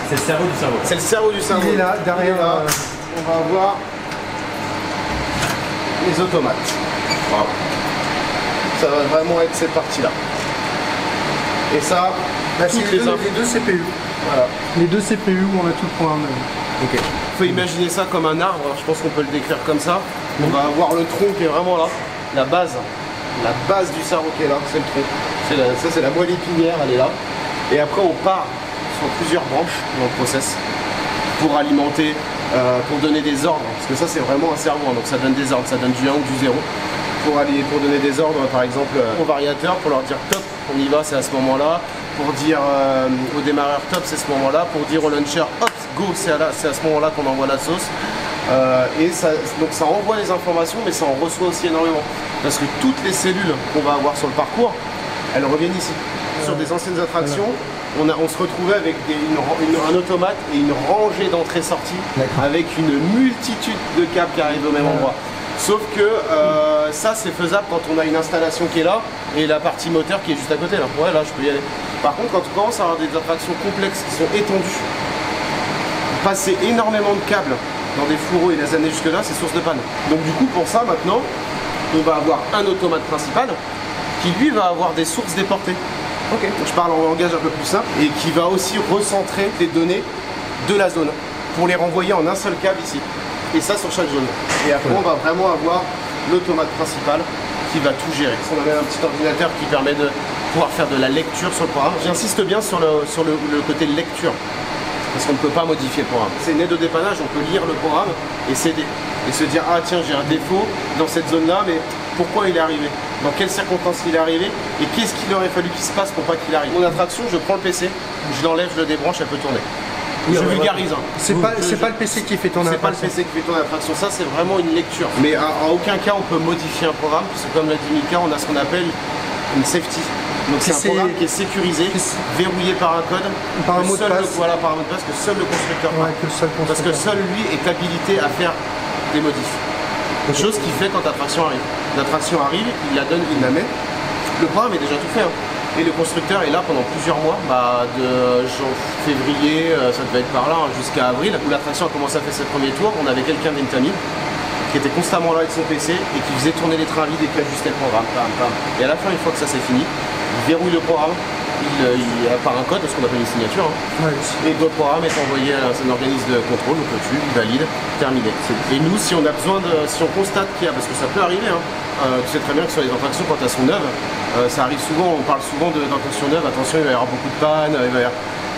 C'est le cerveau du cerveau. C'est le cerveau du cerveau. Il est là, derrière. On va avoir les automates. Wow. Ça va vraiment être cette partie-là. Et ça, c'est les deux CPU. Voilà. Les 2 CPU où on a tout le programme. Ok. Il faut imaginer ça comme un arbre. Alors, je pense qu'on peut le décrire comme ça. On va avoir le tronc qui est vraiment là. La base du cerveau qui est là, c'est le tronc. Ça, c'est la moelle épinière, elle est là. Et après, on part sur plusieurs branches dans le process pour alimenter, pour donner des ordres, parce que ça c'est vraiment un cerveau, donc ça donne des ordres, ça donne du 1 ou du 0, pour donner des ordres par exemple aux variateurs, pour leur dire top, on y va, c'est à ce moment-là, pour dire au démarreur top, c'est ce moment-là, pour dire au launcher hop, go, c'est à ce moment-là qu'on envoie la sauce. Et ça, donc ça envoie les informations, mais ça en reçoit aussi énormément, parce que toutes les cellules qu'on va avoir sur le parcours, elles reviennent ici. Sur des anciennes attractions, on se retrouvait avec un automate et une rangée d'entrées-sorties avec une multitude de câbles qui arrivent au même endroit. Sauf que ça c'est faisable quand on a une installation qui est là et la partie moteur qui est juste à côté là. Ouais, là je peux y aller. Par contre, quand on commence à avoir des attractions complexes qui sont étendues, passer énormément de câbles dans des fourreaux et les années jusque là, c'est source de panne. Donc du coup pour ça maintenant, on va avoir un automate principal qui lui va avoir des sources déportées. Donc je parle en langage un peu plus simple, et qui va aussi recentrer les données de la zone pour les renvoyer en un seul câble ici. Et ça sur chaque zone. Et après on va vraiment avoir l'automate principal qui va tout gérer. On a même un petit ordinateur qui permet de pouvoir faire de la lecture sur le programme. J'insiste bien sur le côté lecture, parce qu'on ne peut pas modifier le programme. C'est une aide au dépannage, on peut lire le programme et s'aider. Et se dire, ah tiens, j'ai un défaut dans cette zone-là, mais pourquoi il est arrivé? Dans quelles circonstances il est arrivé? Et qu'est-ce qu'il aurait fallu qu'il se passe pour pas qu'il arrive? Mon attraction, je prends le PC, je l'enlève, je le débranche, elle peut tourner. Je vulgarise. C'est pas le PC qui fait ton attraction. C'est pas le PC qui fait ton attraction, ça c'est vraiment une lecture. Mais en aucun cas on peut modifier un programme, parce que comme l'a dit Mika, on a ce qu'on appelle une safety. Donc c'est un programme qui est sécurisé, verrouillé par un code, par un mot de passe. Voilà, par un mot de passe que seul le constructeur peut. Parce que seul lui est habilité à faire des modifs. Chose qui fait quand l'attraction arrive. L'attraction arrive, il la donne, il la met. Le programme est déjà tout fait. Et le constructeur est là pendant plusieurs mois, de février, ça devait être par là, jusqu'à avril, où l'attraction a commencé à faire ses premiers tours. On avait quelqu'un d'Intamid qui était constamment là avec son PC et qui faisait tourner les trains vides et qui ajustait le programme. Pam, pam. Et à la fin, une fois que ça c'est fini, il verrouille le programme, par un code, ce qu'on appelle une signature, et d'autres programmes est envoyé à un organisme de contrôle, donc tu valide, terminé. Et nous, si on a besoin si on constate qu'il y a, parce que ça peut arriver, tu sais très bien que sur les attractions, quand elles sont neuves, ça arrive souvent, on parle souvent d'attractions neuves, attention, il va y avoir beaucoup de pannes,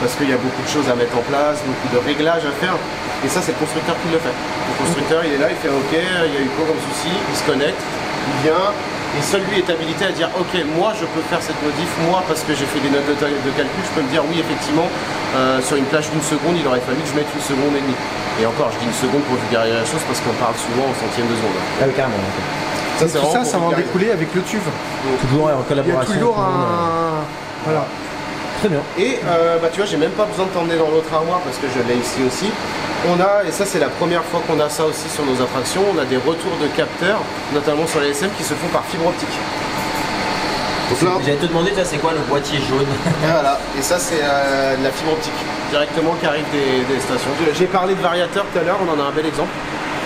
parce qu'il y a beaucoup de choses à mettre en place, beaucoup de réglages à faire, et ça c'est le constructeur qui le fait. Le constructeur il est là, il fait ok, il y a eu quoi comme souci, il se connecte, il vient, et seul lui est habilité à dire ok, moi je peux faire cette modif, moi parce que j'ai fait des notes de calcul, je peux me dire oui effectivement, sur une plage d'une seconde, il aurait fallu que je mette 1 seconde et demie. Et encore, je dis 1 seconde pour vulgariser la chose parce qu'on parle souvent en centième de seconde. Ah oui, carrément. Ça va en découler avec le TUV. Toujours en collaboration. Il y a toujours un... Voilà. Très bien. Et tu vois, j'ai même pas besoin de t'emmener dans l'autre armoire parce que je l'ai ici aussi. On a, et ça c'est la première fois qu'on a ça aussi sur nos attractions, on a des retours de capteurs, notamment sur les SM, qui se font par fibre optique. J'allais te demander, c'est quoi le boîtier jaune? Et voilà, et ça c'est de la fibre optique, directement qui arrive des stations. J'ai parlé de variateur tout à l'heure, on en a un bel exemple.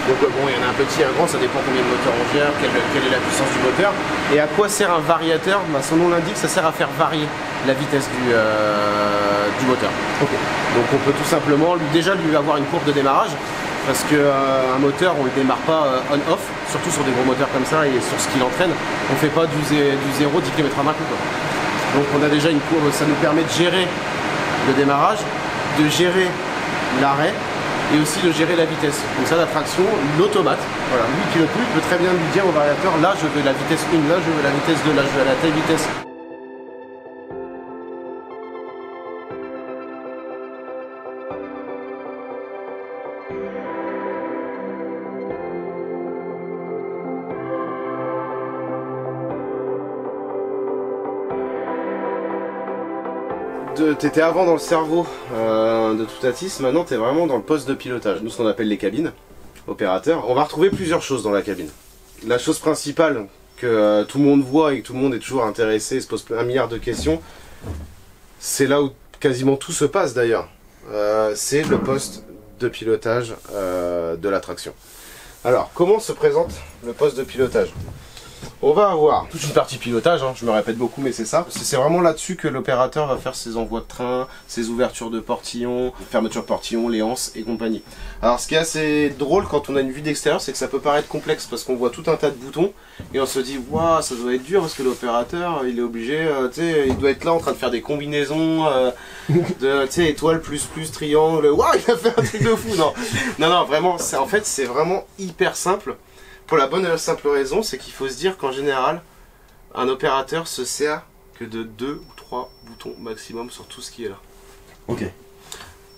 Donc bon, il y en a un petit et un grand, ça dépend combien de moteurs on gère, quelle est la puissance du moteur. Et à quoi sert un variateur? Son nom l'indique, ça sert à faire varier la vitesse du moteur. Donc on peut tout simplement lui avoir une courbe de démarrage, parce qu'un moteur on ne le démarre pas on-off, surtout sur des gros moteurs comme ça et sur ce qu'il entraîne, on ne fait pas du 0 10 km à coup. Donc on a déjà une courbe, ça nous permet de gérer le démarrage, de gérer l'arrêt, et aussi de gérer la vitesse. Donc ça, l'attraction, l'automate, voilà, lui qui le peut, il peut très bien lui dire au variateur, là je veux la vitesse 1, là je veux la vitesse 2, là je veux à la telle vitesse. T'étais avant dans le cerveau de Toutatis, maintenant t'es vraiment dans le poste de pilotage, nous ce qu'on appelle les cabines, opérateurs. On va retrouver plusieurs choses dans la cabine. La chose principale que tout le monde voit et que tout le monde est toujours intéressé et se pose 1 milliard de questions, c'est là où quasiment tout se passe d'ailleurs, c'est le poste de pilotage de l'attraction. Alors, comment se présente le poste de pilotage? On va avoir toute une partie pilotage, je me répète beaucoup mais c'est ça. C'est vraiment là-dessus que l'opérateur va faire ses envois de train, ses ouvertures de portillons, fermeture de portillons, les anses et compagnie. Alors ce qui est assez drôle quand on a une vue d'extérieur, c'est que ça peut paraître complexe parce qu'on voit tout un tas de boutons et on se dit waouh, ça doit être dur parce que l'opérateur il est obligé, il doit être là en train de faire des combinaisons de étoile plus triangle, waouh il a fait un truc de fou. Non vraiment, en fait c'est vraiment hyper simple. Pour la bonne et la simple raison, c'est qu'il faut se dire qu'en général, un opérateur se sert que de 2 ou 3 boutons maximum sur tout ce qui est là. Ok.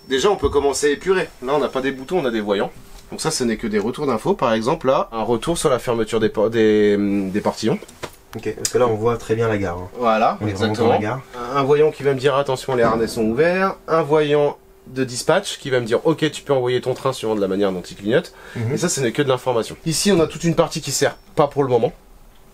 Déjà, on peut commencer à épurer. Là, on n'a pas des boutons, on a des voyants. Donc ça, ce n'est que des retours d'infos. Par exemple, là, un retour sur la fermeture des portillons. Ok, parce que là, on voit très bien la gare. Voilà, exactement. Un voyant qui va me dire, attention, les harnais sont ouverts. Un voyant de dispatch qui va me dire ok, tu peux envoyer ton train suivant de la manière dont il clignote. Et ça, ce n'est que de l'information. Ici, on a toute une partie qui sert pas pour le moment.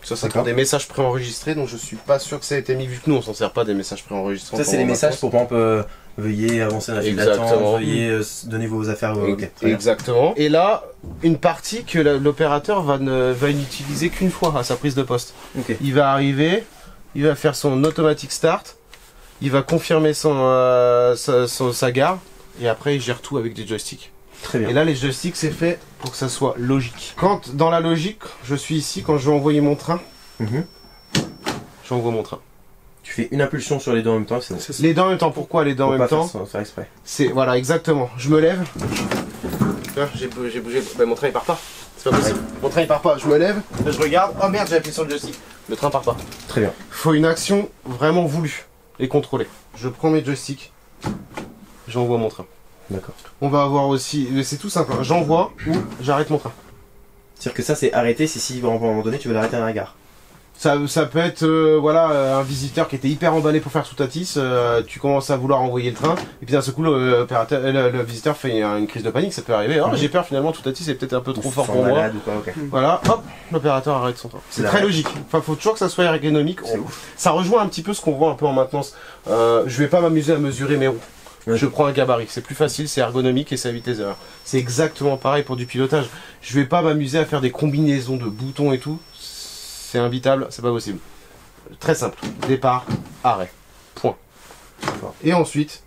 Ça, c'est pour des messages préenregistrés, donc je suis pas sûr que ça ait été mis, vu que nous on s'en sert pas des messages préenregistrés. Ça, c'est les messages pour par exemple veuillez avancer dans la file d'attente, veuillez donner vos affaires. Exactement. Et là, une partie que l'opérateur va n'utiliser qu'une fois à sa prise de poste. Il va arriver, il va faire son automatic start, il va confirmer sa gare, et après il gère tout avec des joysticks. Très bien. Et là les joysticks c'est fait pour que ça soit logique. Quand dans la logique, je suis ici, quand je vais envoyer mon train, j'envoie mon train. Tu fais une impulsion sur les deux en même temps, c'est bon. Les deux en même temps, pourquoi les deux en même temps? Faire exprès. C'est, voilà, exactement. Je me lève. J'ai bougé. Ben, mon train il part pas. C'est pas possible. Mon train il part pas. Je me lève, je regarde. Oh merde, j'ai appuyé sur le joystick. Le train part pas. Très bien. Faut une action vraiment voulue et contrôlée. Je prends mes joysticks. J'envoie mon train. D'accord. On va avoir aussi. C'est tout simple. Hein. J'envoie ou j'arrête mon train. C'est-à-dire que ça, c'est arrêté, c'est si à un moment donné, tu veux l'arrêter à la gare. Ça peut être un visiteur qui était hyper emballé pour faire Toutatis, tu commences à vouloir envoyer le train, et puis d'un seul coup le visiteur fait une crise de panique, ça peut arriver, j'ai peur finalement, Toutatis est peut-être un peu trop fort pour moi. Ou quoi, okay. Voilà, hop, l'opérateur arrête son train. C'est très logique, enfin faut toujours que ça soit ergonomique. Ça rejoint un petit peu ce qu'on voit un peu en maintenance. Je vais pas m'amuser à mesurer mes roues. Je prends un gabarit, c'est plus facile, c'est ergonomique et ça évite les erreurs. C'est exactement pareil pour du pilotage. Je vais pas m'amuser à faire des combinaisons de boutons et tout. C'est invitable, c'est pas possible. Très simple. Départ, arrêt. Point. Et ensuite,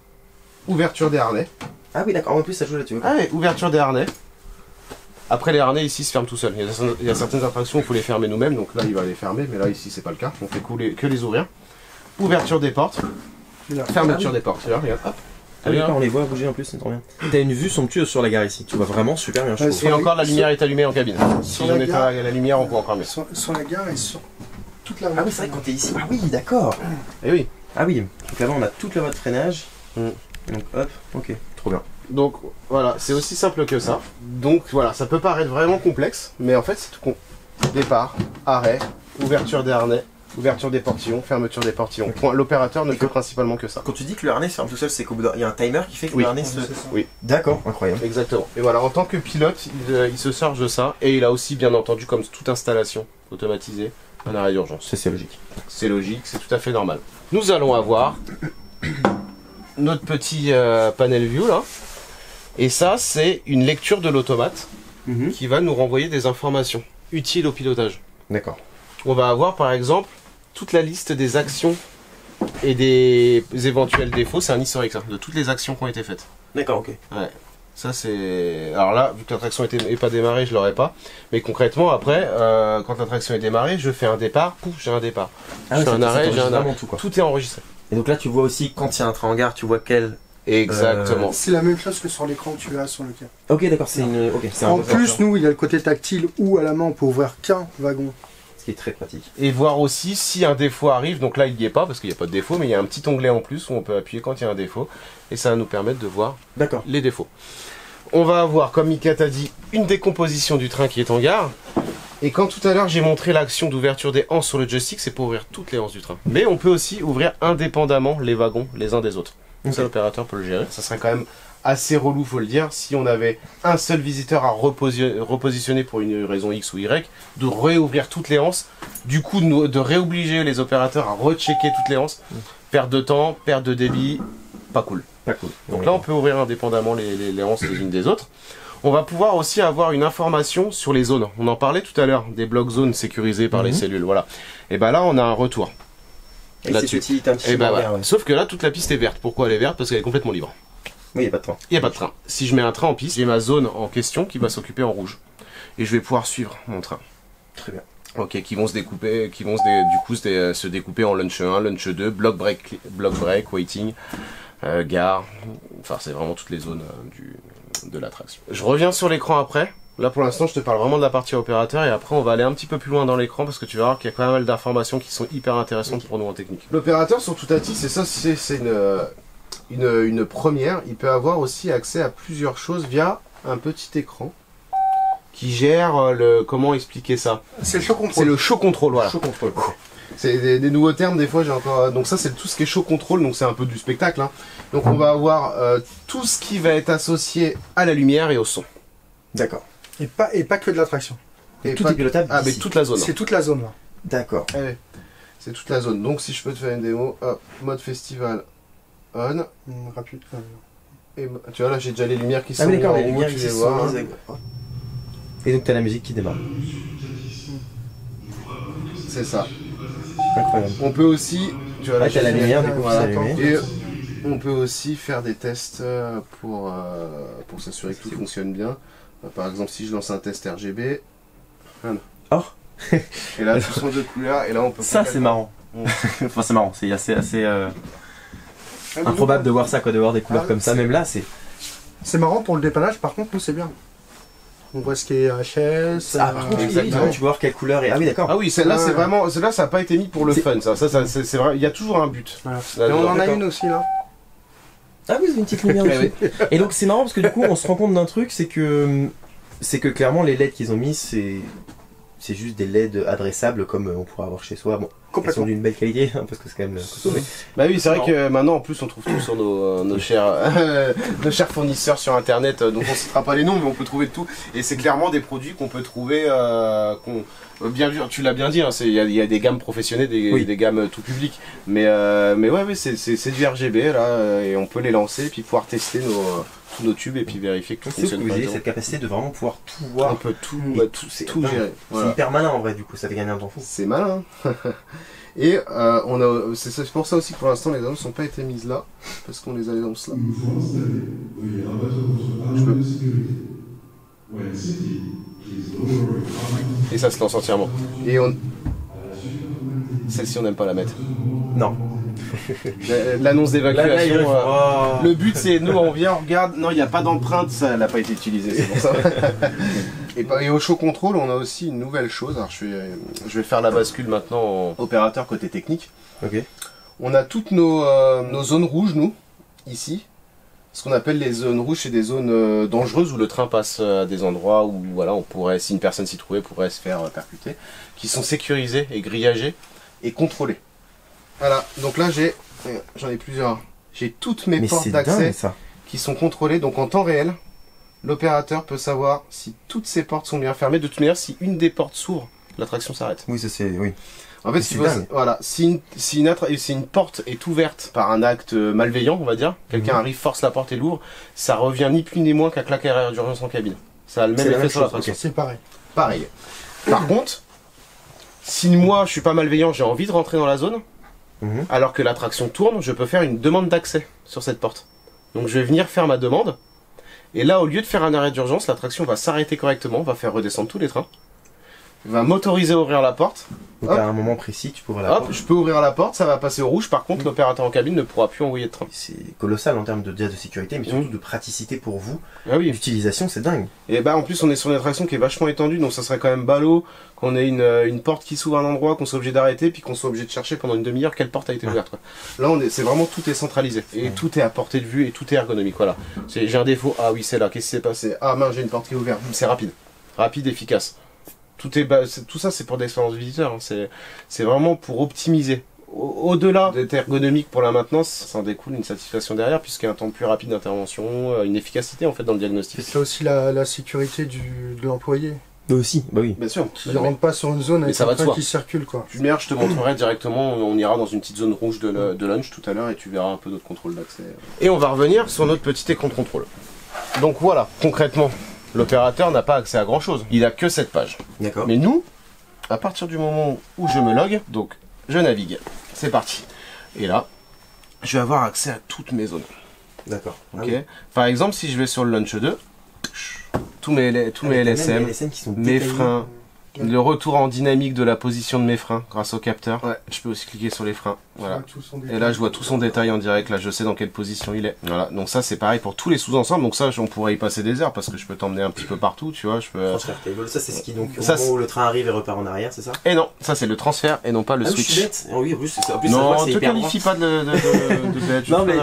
ouverture des harnais. Ah oui, d'accord. En plus, ça joue là-dessus. Ah ouais, ouverture des harnais. Après, les harnais ici se ferment tout seuls. Il y a certaines attractions où il faut les fermer nous-mêmes. Donc là, il va les fermer. Mais là, ici, c'est pas le cas. On fait que les ouvrir. Ouverture des portes. Fermeture des portes. Là, regarde. Hop. Ah oui, on les voit bouger en plus, c'est trop bien. T'as une vue somptueuse sur la gare ici, tu vois vraiment super bien. Et encore la lumière est allumée en cabine. Si on éteint la lumière, on peut encore mieux. Sur la gare et sur toute la voie. Ah oui, c'est vrai que quand t'es ici. Ah oui, d'accord. Et oui. Ah oui, donc là-bas on a toute la voie de freinage. Donc hop, ok, trop bien. Donc voilà, c'est aussi simple que ça. Donc voilà, ça peut paraître vraiment complexe, mais en fait c'est tout con. Départ, arrêt, ouverture des harnais. Ouverture des portillons, fermeture des portillons. Okay. L'opérateur ne fait principalement que ça. Quand tu dis que le harnais se ferme tout seul, c'est qu'il y a un timer qui fait que le harnais se... Oui. D'accord, incroyable. Exactement. Et voilà, en tant que pilote, il se charge de ça. Et il a aussi, bien entendu, comme toute installation automatisée, un arrêt d'urgence. C'est logique. C'est logique, c'est tout à fait normal. Nous allons avoir notre petit panel view là. Et ça, c'est une lecture de l'automate qui va nous renvoyer des informations utiles au pilotage. D'accord. On va avoir par exemple toute la liste des actions et des éventuels défauts. C'est un historique ça, de toutes les actions qui ont été faites. D'accord, ok. Ouais. Ça c'est... Alors là, vu que l'attraction n'est pas démarrée, je l'aurais pas. Mais concrètement, après, quand l'attraction est démarrée, je fais un départ, pouf, j'ai un départ. Je fais un arrêt, j'ai un arrêt. Tout est enregistré. Et donc là, tu vois aussi, quand il y a un train en gare, tu vois quel... Exactement. C'est la même chose que sur l'écran que tu as sur le cas. Ok, d'accord, c'est une... Okay, en plus, nous, il y a le côté tactile où à la main, on peut ouvrir qu'un wagon. Ce qui est très pratique. Et voir aussi si un défaut arrive, donc là il n'y est pas parce qu'il n'y a pas de défaut, mais il y a un petit onglet en plus où on peut appuyer quand il y a un défaut, et ça va nous permettre de voir les défauts. On va avoir, comme Mika t'a dit, une décomposition du train qui est en gare, et quand tout à l'heure j'ai montré l'action d'ouverture des anses sur le joystick, c'est pour ouvrir toutes les anses du train. Mais on peut aussi ouvrir indépendamment les wagons les uns des autres. Donc ça l'opérateur peut le gérer, ça serait quand même assez relou, faut le dire, si on avait un seul visiteur à repositionner pour une raison X ou Y, de réouvrir toutes les anses, du coup de réobliger les opérateurs à rechecker toutes les anses, perte de temps, perte de débit, pas cool. Pas cool. Donc là on peut ouvrir indépendamment les anses les unes des autres. On va pouvoir aussi avoir une information sur les zones. On en parlait tout à l'heure, des blocs zones sécurisés par les cellules, voilà. Et ben là on a un retour. Là-dessus. Sauf que là toute la piste est verte. Pourquoi elle est verte? Parce qu'elle est complètement libre. Oui, il n'y a pas de train. Il n'y a pas de train. Si je mets un train en piste, j'ai ma zone en question qui va s'occuper en rouge. Et je vais pouvoir suivre mon train. Très bien. Ok, qui vont se découper, se découper en lunch 1, lunch 2, block break, waiting, gare. Enfin, c'est vraiment toutes les zones de l'attraction. Je reviens sur l'écran après. Là, pour l'instant, je te parle vraiment de la partie opérateur et après, on va aller un petit peu plus loin dans l'écran parce que tu vas voir qu'il y a quand même mal d'informations qui sont hyper intéressantes pour nous en technique. L'opérateur sur Toutatis, c'est ça, c'est une première. Il peut avoir aussi accès à plusieurs choses via un petit écran qui gère le... Comment expliquer ça? C'est le show control. C'est le show control, voilà. Show control. C'est des nouveaux termes, des fois j'ai encore... Donc ça c'est tout ce qui est show control, donc c'est un peu du spectacle. Hein. Donc on va avoir tout ce qui va être associé à la lumière et au son. D'accord. Et pas que de l'attraction. Et tout est pilotable. Ah mais toute la zone. C'est toute la zone là. D'accord. Ouais. C'est toute la zone. Donc si je peux te faire une démo, hop, mode festival on. Rapide. Et tu vois là j'ai déjà les lumières qui sont les en lumières tu qui les sont vois. mises. Et donc tu as la musique qui démarre. C'est ça. Incroyable. On peut aussi, tu vois, Là, t'as la lumière, du coup, voilà, qui s'allume. et on peut aussi faire des tests pour s'assurer que tout fonctionne bien. Par exemple, si je lance un test RGB, voilà. Oh. Et là, tout sont de couleurs, et là, on peut... Ça, c'est marrant. Enfin, c'est marrant, c'est assez improbable de voir ça, quoi, de voir des couleurs comme ça. Même là, c'est... C'est marrant pour le dépannage, par contre, nous, c'est bien. On voit ce qui est HS. Ah, par contre, exactement, tu peux voir quelle couleur est... Ah oui, d'accord. Ah oui, celle-là, c'est vraiment... Celle-là, ça n'a pas été mis pour le fun, ça c'est vrai, il y a toujours un but. Voilà. Là, Et on en a d'accord. une aussi, là. Ah oui, c'est une petite lumière dessus. Et donc, c'est marrant parce que du coup, on se rend compte d'un truc, c'est que clairement, les LED qu'ils ont mis, c'est juste des LED adressables comme on pourrait avoir chez soi. Bon, ils sont d'une belle qualité, hein, parce que c'est quand même costaud. Bah oui, c'est vrai que maintenant, en plus, on trouve tout sur nos chers fournisseurs sur Internet. Donc, on ne citera pas les noms, mais on peut trouver de tout. Et c'est clairement des produits qu'on peut trouver... bien sûr, tu l'as bien dit, hein, il y a des gammes professionnelles, des gammes tout public. Mais ouais, c'est du RGB, là, et on peut les lancer, et puis pouvoir tester tous nos tubes, et puis vérifier que tout C'est vous fonctionne. avez cette capacité de vraiment pouvoir tout voir. On peut tout C'est gérer. C'est hyper malin en vrai, du coup, ça fait gagner un temps fou. C'est malin. Et c'est pour ça aussi que pour l'instant les annonces n'ont pas été mises là, parce qu'on les annonce là. Et ça se lance entièrement. Et celle-ci on n'aime pas la mettre. Non. L'annonce d'évacuation. Oh. Le but c'est nous on vient, on regarde, non il n'y a pas d'empreinte, ça n'a pas été utilisé, c'est pour ça. Et au show control on a aussi une nouvelle chose. Alors je vais faire la bascule maintenant en opérateur côté technique. Ok. On a toutes nos zones rouges nous, ici. Ce qu'on appelle les zones rouges, c'est des zones dangereuses où le train passe à des endroits où voilà, on pourrait, si une personne s'y trouvait, pourrait se faire percuter, qui sont sécurisés et grillagés et contrôlés. Voilà, donc là j'en ai plusieurs. J'ai toutes mes portes d'accès qui sont contrôlées, donc en temps réel, l'opérateur peut savoir si toutes ces portes sont bien fermées. De toute manière, si une des portes s'ouvre, l'attraction s'arrête. Oui, ça c'est... Oui. En fait, voilà, si une porte est ouverte par un acte malveillant, on va dire, quelqu'un arrive, force la porte et l'ouvre, ça revient ni plus ni moins qu'un claquer arrière d'urgence en cabine. Ça a le même effet sur l'attraction. C'est pareil. Pareil. Par contre, si moi je suis pas malveillant, j'ai envie de rentrer dans la zone, alors que l'attraction tourne, je peux faire une demande d'accès sur cette porte. Donc je vais venir faire ma demande, et là au lieu de faire un arrêt d'urgence, l'attraction va s'arrêter correctement, va faire redescendre tous les trains, va m'autoriser à ouvrir la porte. Donc à un moment précis, tu peux ouvrir la porte. Je peux ouvrir la porte, ça va passer au rouge. Par contre, l'opérateur en cabine ne pourra plus envoyer de train. C'est colossal en termes de sécurité, mais surtout de praticité pour vous. Ah oui. L'utilisation, c'est dingue. Et bah en plus, on est sur une attraction qui est vachement étendue, donc ça serait quand même ballot qu'on ait une porte qui s'ouvre à un endroit, qu'on soit obligé d'arrêter, puis qu'on soit obligé de chercher pendant une demi-heure quelle porte a été ouverte. Quoi. Là, c'est vraiment tout est centralisé et tout est à portée de vue et tout est ergonomique. Voilà. J'ai un défaut. Ah oui, c'est là. Qu'est-ce qui s'est passé? Ah mince, j'ai une porte qui est ouverte. C'est rapide, efficace. Tout ça c'est pour l'expérience visiteur, hein. C'est vraiment pour optimiser. Au-delà d'être ergonomique pour la maintenance, ça en découle une satisfaction derrière, puisqu'il y a un temps plus rapide d'intervention, une efficacité en fait dans le diagnostic. C'est aussi la sécurité de l'employé. Nous aussi, bah oui. Bien sûr. Qui ne rentre pas sur une zone avec un train qui circule quoi. Lumière, je te montrerai directement, on ira dans une petite zone rouge de lunch tout à l'heure et tu verras un peu d'autres contrôles d'accès. Et on va revenir sur notre petit écran de contrôle. Donc voilà, concrètement. L'opérateur n'a pas accès à grand chose, il a que cette page. D'accord. Mais nous, à partir du moment où je me log, donc je navigue, c'est parti. Et là, je vais avoir accès à toutes mes zones. D'accord. Ok. Par exemple, si je vais sur le Launch 2, tous mes LSM, mes freins, le retour en dynamique de la position de mes freins grâce au capteur. Ouais. Je peux aussi cliquer sur les freins. Voilà. Et là, je vois tout son détail en direct. Là, je sais dans quelle position il est. Voilà. Donc ça, c'est pareil pour tous les sous-ensembles. Donc ça, on pourrait y passer des heures parce que je peux t'emmener un petit peu partout, tu vois. Je peux. Transfert table. Ça, c'est ce qui donc au moment où le train arrive et repart en arrière, c'est ça? Et non, ça c'est le transfert et non pas le switch. Je suis bête. Oui, en plus, c'est ça. En plus, non, ne te qualifie pas de bête. Non, mais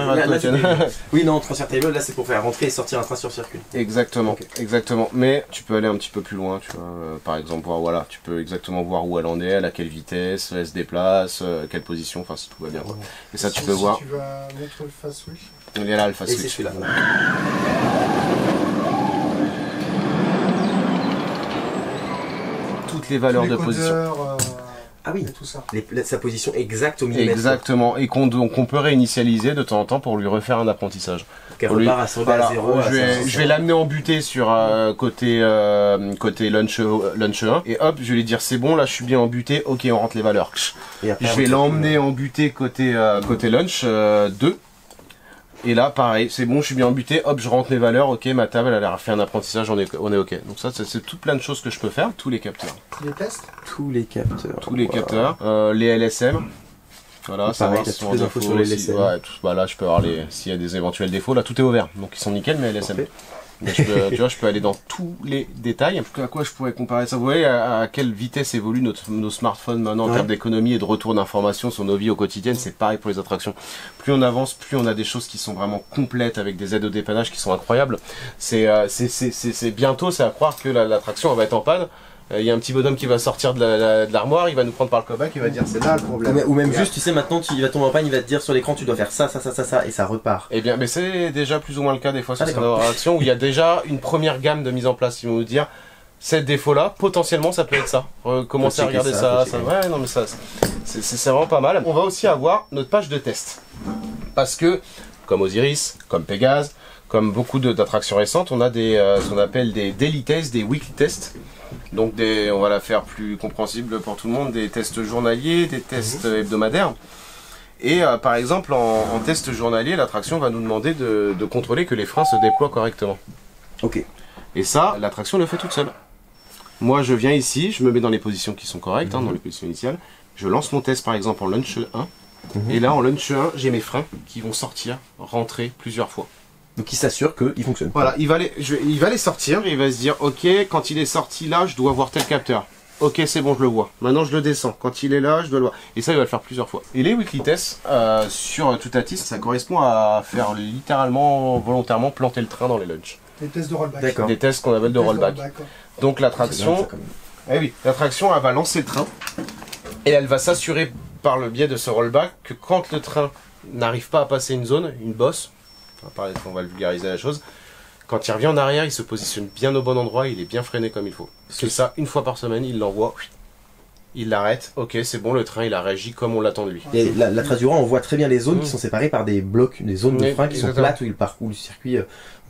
oui, non, transfert table, là, c'est pour faire rentrer et sortir un train sur circuit. Exactement, exactement. Mais tu peux aller un petit peu plus loin, tu vois. Par exemple, voir, voilà, tu peux exactement voir où elle en est, à quelle vitesse, elle se déplace, quelle position, enfin si tout va bien quoi. Et ça tu peux voir. Tu vas mettre le fast switch. Il est là le fast switch. C'est celui-là. Toutes les valeurs de position. Ah oui, et tout ça. sa position exacte au millimètre. Exactement, et qu'on peut réinitialiser de temps en temps pour lui refaire un apprentissage. Qu'elle repart à sauver à 0. Je vais l'amener en butée sur côté lunch 1, et hop, je vais lui dire c'est bon, là je suis bien en butée, ok on rentre les valeurs. Et après, Je vais l'emmener en butée côté lunch 2. Et là, pareil, c'est bon, je suis bien embuté, hop, je rentre mes valeurs, ok, ma table, elle a fait un apprentissage, on est ok. Donc ça, c'est tout plein de choses que je peux faire, tous les capteurs. Les tests. tous les capteurs. Tous les capteurs, les LSM. Voilà, ça va, toutes les infos sur les LSM. Ouais, bah là, je peux avoir s'il y a des éventuels défauts, là, tout est ouvert, donc ils sont nickel, mais LSM. Parfait. Mais tu vois, je peux aller dans tous les détails. À quoi je pourrais comparer ça? Vous voyez à quelle vitesse évoluent nos smartphones maintenant en termes d'économie et de retour d'informations sur nos vies au quotidien. C'est pareil pour les attractions. Plus on avance, plus on a des choses qui sont vraiment complètes avec des aides au dépannage qui sont incroyables. C'est bientôt, c'est à croire que l'attraction va être en panne. Il y a un petit bonhomme qui va sortir de l'armoire, il va nous prendre par le cobac, il va dire c'est là le problème. Ou même juste, tu sais, maintenant il va tomber en panne, il va te dire sur l'écran tu dois faire ça, et ça repart. Eh bien, mais c'est déjà plus ou moins le cas des fois sur cette attraction où il y a déjà une première gamme de mise en place. Ils vont nous dire, cette défaut-là, potentiellement ça peut être ça. Commencez à regarder ça. Ouais, non mais ça, c'est vraiment pas mal. On va aussi avoir notre page de test. Parce que, comme Osiris, comme Pégase, comme beaucoup d'attractions récentes, on a ce qu'on appelle des daily tests, des weekly tests. Donc on va la faire plus compréhensible pour tout le monde, des tests journaliers, des tests hebdomadaires. Et par exemple, en test journalier, l'attraction va nous demander de contrôler que les freins se déploient correctement. Ok. Et ça, l'attraction le fait toute seule. Moi, je viens ici, je me mets dans les positions qui sont correctes, dans les positions initiales. Je lance mon test par exemple en lunch 1. Et là, en lunch 1, j'ai mes freins qui vont sortir, rentrer plusieurs fois. Donc il s'assure qu'il fonctionne. Voilà, il va les sortir et il va se dire, ok, quand il est sorti là, je dois voir tel capteur. Ok, c'est bon, je le vois. Maintenant, je le descends. Quand il est là, je dois le voir. Et ça, il va le faire plusieurs fois. Et les weekly tests, sur Toutatis, ça correspond à faire littéralement, volontairement, planter le train dans les lunchs. Des tests de rollback. D'accord. Des tests qu'on appelle de rollback. Donc l'attraction, l'attraction, elle va lancer le train et elle va s'assurer par le biais de ce rollback que quand le train n'arrive pas à passer une zone, une bosse, on va vulgariser la chose, quand il revient en arrière, il se positionne bien au bon endroit, il est bien freiné comme il faut. C'est ça, une fois par semaine, il l'envoie, il l'arrête, ok, c'est bon, le train, il a réagi comme on l'attend de lui. Et la trace du rang, on voit très bien les zones qui sont séparées par des blocs, des zones de frein qui sont plates où il parcourt le circuit.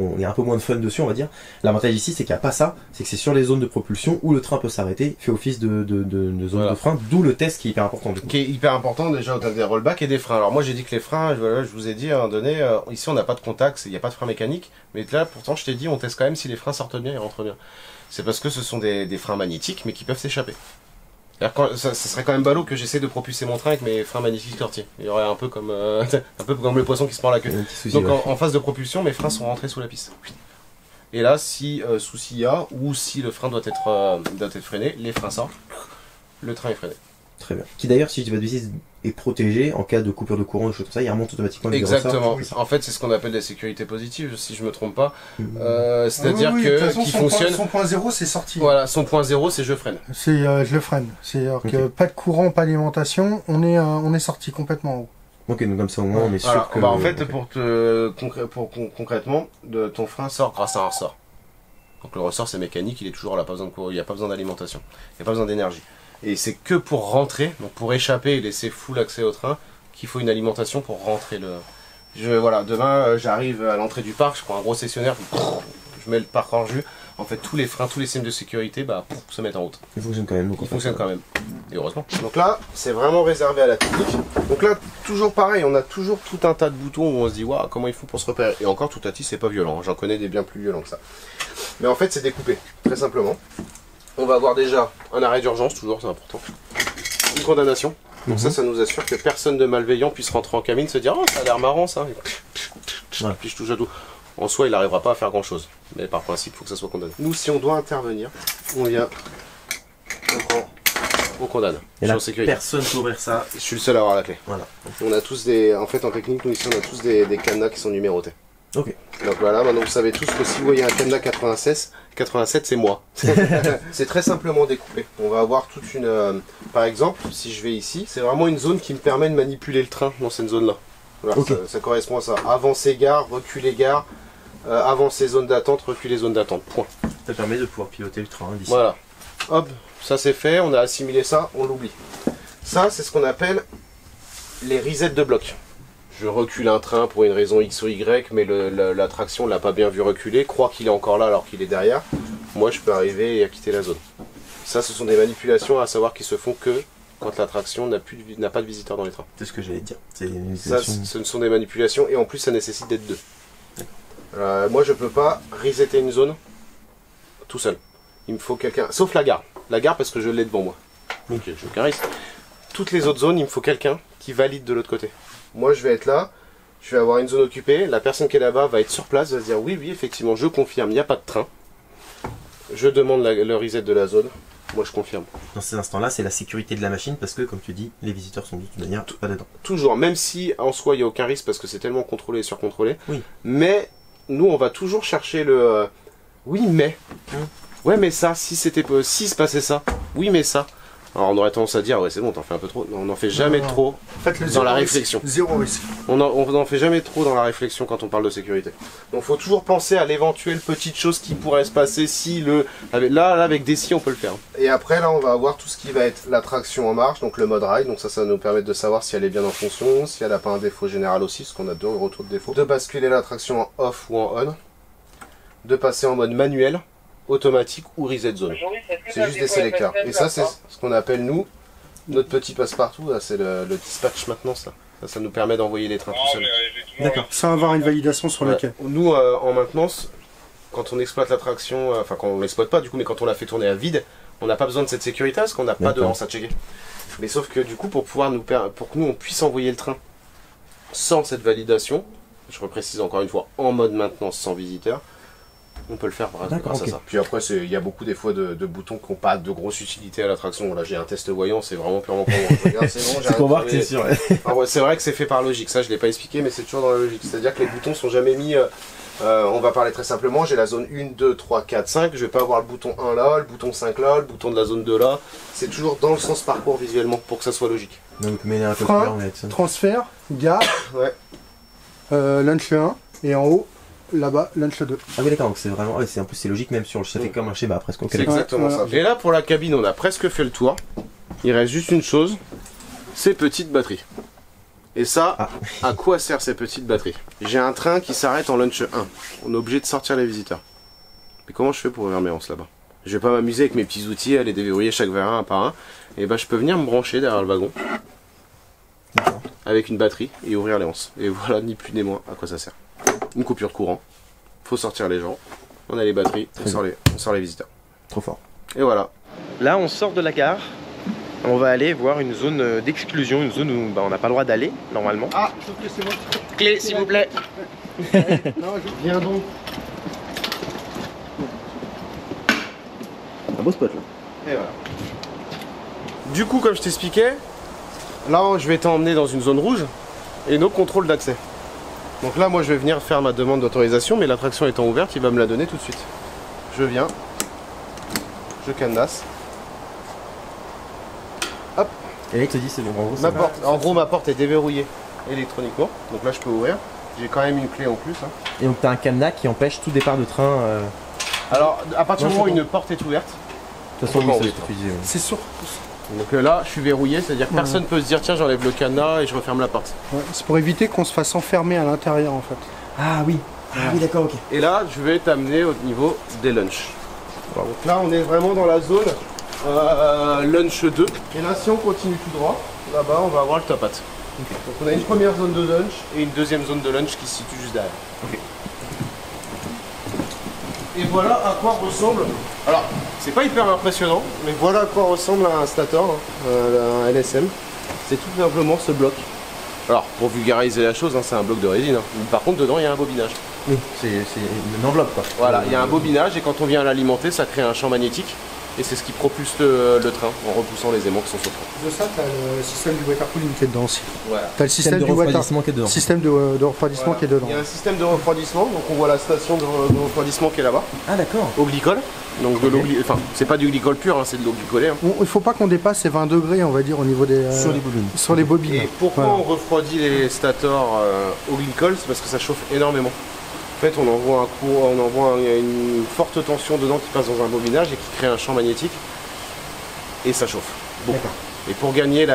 On est un peu moins de fun dessus, on va dire. L'avantage ici, c'est qu'il n'y a pas ça, c'est que c'est sur les zones de propulsion où le train peut s'arrêter, fait office de zone de frein, d'où le test qui est hyper important. Qui est hyper important, déjà, on a des rollbacks et des freins. Alors moi, j'ai dit que les freins, je vous ai dit à un moment donné, ici, on n'a pas de contact, il n'y a pas de frein mécanique, mais là, pourtant, je t'ai dit, on teste quand même si les freins sortent bien et rentrent bien. C'est parce que ce sont des freins magnétiques, mais qui peuvent s'échapper. Ça serait quand même ballot que j'essaie de propulser mon train avec mes freins magnétiques sortis. Il y aurait un peu comme le poisson qui se prend la queue. Donc en phase de propulsion, mes freins sont rentrés sous la piste. Et là, si souci il y a, ou si le frein doit être freiné, les freins sortent, le train est freiné. Très bien. Qui d'ailleurs, si je dis pas de bêtises, est protégé en cas de coupure de courant, des choses comme ça, il remonte automatiquement. Exactement. En fait, c'est ce qu'on appelle la sécurité positive, si je me trompe pas. C'est-à-dire qu'il fonctionne. Son point zéro, c'est sorti. Voilà, son point zéro, c'est je freine. C'est je le freine. C'est-à-dire que pas de courant, pas d'alimentation, on est sorti complètement en haut. Ok, donc comme ça au moins on est sûr que... en fait, concrètement, ton frein sort grâce à un ressort. Donc le ressort, c'est mécanique, il est toujours là, pas besoin de courant, il n'y a pas besoin d'alimentation, il n'y a pas besoin d'énergie. Et c'est que pour rentrer, donc pour échapper et laisser full accès au train, qu'il faut une alimentation pour rentrer voilà, demain j'arrive à l'entrée du parc, je prends un gros sectionnaire, je mets le parc en jus. En fait, tous les freins, tous les systèmes de sécurité se mettent en route. Ils fonctionnent quand même. Ils fonctionnent quand même. Et heureusement. Donc là, c'est vraiment réservé à la technique. Donc là, toujours pareil, on a toujours tout un tas de boutons où on se dit, waouh, comment ils font pour se repérer. Et encore, Toutatis, c'est pas violent. J'en connais des bien plus violents que ça. Mais en fait, c'est découpé, très simplement. On va avoir déjà un arrêt d'urgence, toujours, c'est important. Une condamnation. Donc ça nous assure que personne de malveillant puisse rentrer en cabine, se dire, oh, ça a l'air marrant ça. Et puis je touche à tout. En soi, il n'arrivera pas à faire grand chose. Mais par principe, il faut que ça soit condamné. Nous, si on doit intervenir, on vient, on condamne. Et là, personne peut ouvrir ça. Je suis le seul à avoir la clé. Voilà. On a tous en fait, en technique, nous ici, on a tous des cadenas qui sont numérotés. Ok. Donc voilà, maintenant vous savez tous que si vous voyez un cadenas 87, c'est moi. C'est très simplement découpé. On va avoir toute une... par exemple, si je vais ici, c'est vraiment une zone qui me permet de manipuler le train dans cette zone-là. Voilà, okay. ça correspond à ça. Avancer gare, reculer gare, avancer zone d'attente, reculer zone d'attente. Point. Ça permet de pouvoir piloter le train d'ici. Voilà. Hop, ça c'est fait, on a assimilé ça, on l'oublie. Ça, c'est ce qu'on appelle les resets de bloc. Je recule un train pour une raison X ou Y, mais la traction ne l'a pas bien vu reculer, croit qu'il est encore là alors qu'il est derrière. Moi, je peux arriver et à quitter la zone. Ça, ce sont des manipulations à savoir qui se font que quand la traction n'a pas de visiteur dans les trains. C'est ce que j'allais dire. C'est une Ça, manipulation. ce sont des manipulations et en plus, ça nécessite d'être deux. Moi, je peux pas resetter une zone tout seul. Il me faut quelqu'un, sauf la gare. La gare parce que je l'ai devant moi. Ok, je caresse. Toutes les autres zones, il me faut quelqu'un qui valide de l'autre côté. Moi, je vais être là, je vais avoir une zone occupée. La personne qui est là-bas va être sur place, va se dire oui, oui, effectivement, je confirme, il n'y a pas de train. Je demande le reset de la zone. Moi, je confirme. Dans ces instants-là, c'est la sécurité de la machine parce que, comme tu dis, les visiteurs sont de toute manière pas dedans. Toujours, même si en soi, il n'y a aucun risque parce que c'est tellement contrôlé et surcontrôlé. Oui. Mais nous, on va toujours chercher le oui, mais. Ouais, mais ça, si se passait ça. Oui, mais ça. Alors on aurait tendance à dire ouais c'est bon t'en fais un peu trop. Non, on n'en fait jamais trop dans la réflexion. Zéro risque. On n'en fait jamais trop dans la réflexion quand on parle de sécurité. Donc faut toujours penser à l'éventuelle petite chose qui pourrait se passer si là avec des si on peut le faire. Et après là on va avoir tout ce qui va être la traction en marche, donc le mode ride, donc ça va nous permettre de savoir si elle est bien en fonction, si elle n'a pas un défaut général aussi, parce qu'on a deux retours de défaut. De basculer la traction en off ou en on. De passer en mode manuel, automatique ou reset zone. C'est juste des sélecteurs. Et ça, c'est ce qu'on appelle, nous, notre petit passe-partout. C'est le dispatch maintenant, ça. Ça nous permet d'envoyer les trains tout seuls. D'accord. Sans avoir une validation sur Ouais. laquelle. Nous, en maintenance, quand on exploite la traction, enfin, quand on l'exploite pas, du coup, mais quand on la fait tourner à vide, on n'a pas besoin de cette sécurité parce qu'on n'a pas de hanse à checker. Mais sauf que, du coup, pour que nous, on puisse envoyer le train sans cette validation, je reprécise encore une fois, en mode maintenance sans visiteur, on peut le faire grâce à ça. Puis après, il y a beaucoup des fois de boutons qui n'ont pas de grosse utilité à la traction. Là, j'ai un test voyant, c'est vraiment purement pour moi. Regarde, c'est bon, C'est pour voir que c'est sûr. Ouais, c'est vrai que c'est fait par logique, ça je l'ai pas expliqué, mais c'est toujours dans la logique. C'est-à-dire que les boutons sont jamais mis. On va parler très simplement, j'ai la zone 1, 2, 3, 4, 5. Je vais pas avoir le bouton 1 là, le bouton 5 là, le bouton de la zone 2 là. C'est toujours dans le sens parcours visuellement pour que ça soit logique. Donc, mais un peu Frein, plus, on va être ça. transfert, gare, Ouais. lunch 1, et en haut, là-bas, lunch 2. Ah oui, d'accord, donc c'est vraiment. Ouais, en plus, c'est logique, même sur le. Ça fait comme un schéma presque. C'est exactement Ouais, ça. Et là, pour la cabine, on a presque fait le tour. Il reste juste une chose, ces petites batteries. Et ça, à quoi servent ces petites batteries? J'ai un train qui s'arrête en lunch 1. On est obligé de sortir les visiteurs. Mais comment je fais pour ouvrir mes anses là-bas? Je vais pas m'amuser avec mes petits outils à les déverrouiller chaque verre un par un. Et ben, je peux venir me brancher derrière le wagon avec une batterie et ouvrir les anses. Et voilà, ni plus ni moins à quoi ça sert. Une coupure de courant, faut sortir les gens, on a les batteries, on sort les visiteurs. Trop fort. Et voilà. Là, on sort de la gare. On va aller voir une zone d'exclusion, une zone où on n'a pas le droit d'aller, normalement. Ah, sauf que c'est moi. Clé, s'il vous plaît. Non, je viens donc. Un beau spot là. Et voilà. Du coup, comme je t'expliquais, là, je vais t'emmener dans une zone rouge et nos contrôles d'accès. Donc là, moi, je vais venir faire ma demande d'autorisation, mais l'attraction étant ouverte, il va me la donner tout de suite. Je viens, je cadenasse. Hop. Et là, il te dit c'est bon, en gros. Ma porte, en gros, ma porte est déverrouillée électroniquement, donc là, je peux ouvrir. J'ai quand même une clé en plus. Hein. Et donc, tu as un cadenas qui empêche tout départ de train. Alors, à partir du Non, moment où c'est une porte est ouverte, De toute façon, Bon, oui, oui. c'est ce que tu disais. C'est sûr. donc là, je suis verrouillé, c'est-à-dire que personne ne peut se dire tiens, j'enlève le cadenas et je referme la porte. Ouais, c'est pour éviter qu'on se fasse enfermer à l'intérieur en fait. Ah oui. Ah oui, d'accord, ok. Et là, je vais t'amener au niveau des lunchs. Donc là, on est vraiment dans la zone lunch 2. Et là, si on continue tout droit, là-bas, on va avoir le top hat. Donc on a une première zone de lunch et une deuxième zone de lunch qui se situe juste derrière. Ok. Et voilà à quoi ressemble. Alors, c'est pas hyper impressionnant, mais voilà à quoi ressemble un stator, hein, un LSM. C'est tout simplement ce bloc. Alors, pour vulgariser la chose, hein, c'est un bloc de résine. Hein. Par contre, dedans, il y a un bobinage. Oui, c'est une enveloppe quoi. Voilà, il y a un bobinage et quand on vient l'alimenter, ça crée un champ magnétique. Et c'est ce qui propulse le train en repoussant les aimants qui sont sur le train. De ça, tu as le système du water cooling qui est dedans aussi. Voilà. Tu as le système de du water. refroidissement qui est dedans. Système de refroidissement qui est dedans. Il y a un système de refroidissement, donc on voit la station de refroidissement qui est là-bas, Ah d'accord. au glycol. Donc de l'eau, enfin c'est pas du glycol pur, hein, c'est de l'eau glycolée. Hein. Il ne faut pas qu'on dépasse les 20 degrés, on va dire, au niveau des. Sur les bobines. Sur les bobines. Et pourquoi Voilà. on refroidit les stators au glycol? C'est parce que ça chauffe énormément. En fait, on envoie une forte tension dedans qui passe dans un bobinage et qui crée un champ magnétique. Et ça chauffe. Beaucoup. Et pour garder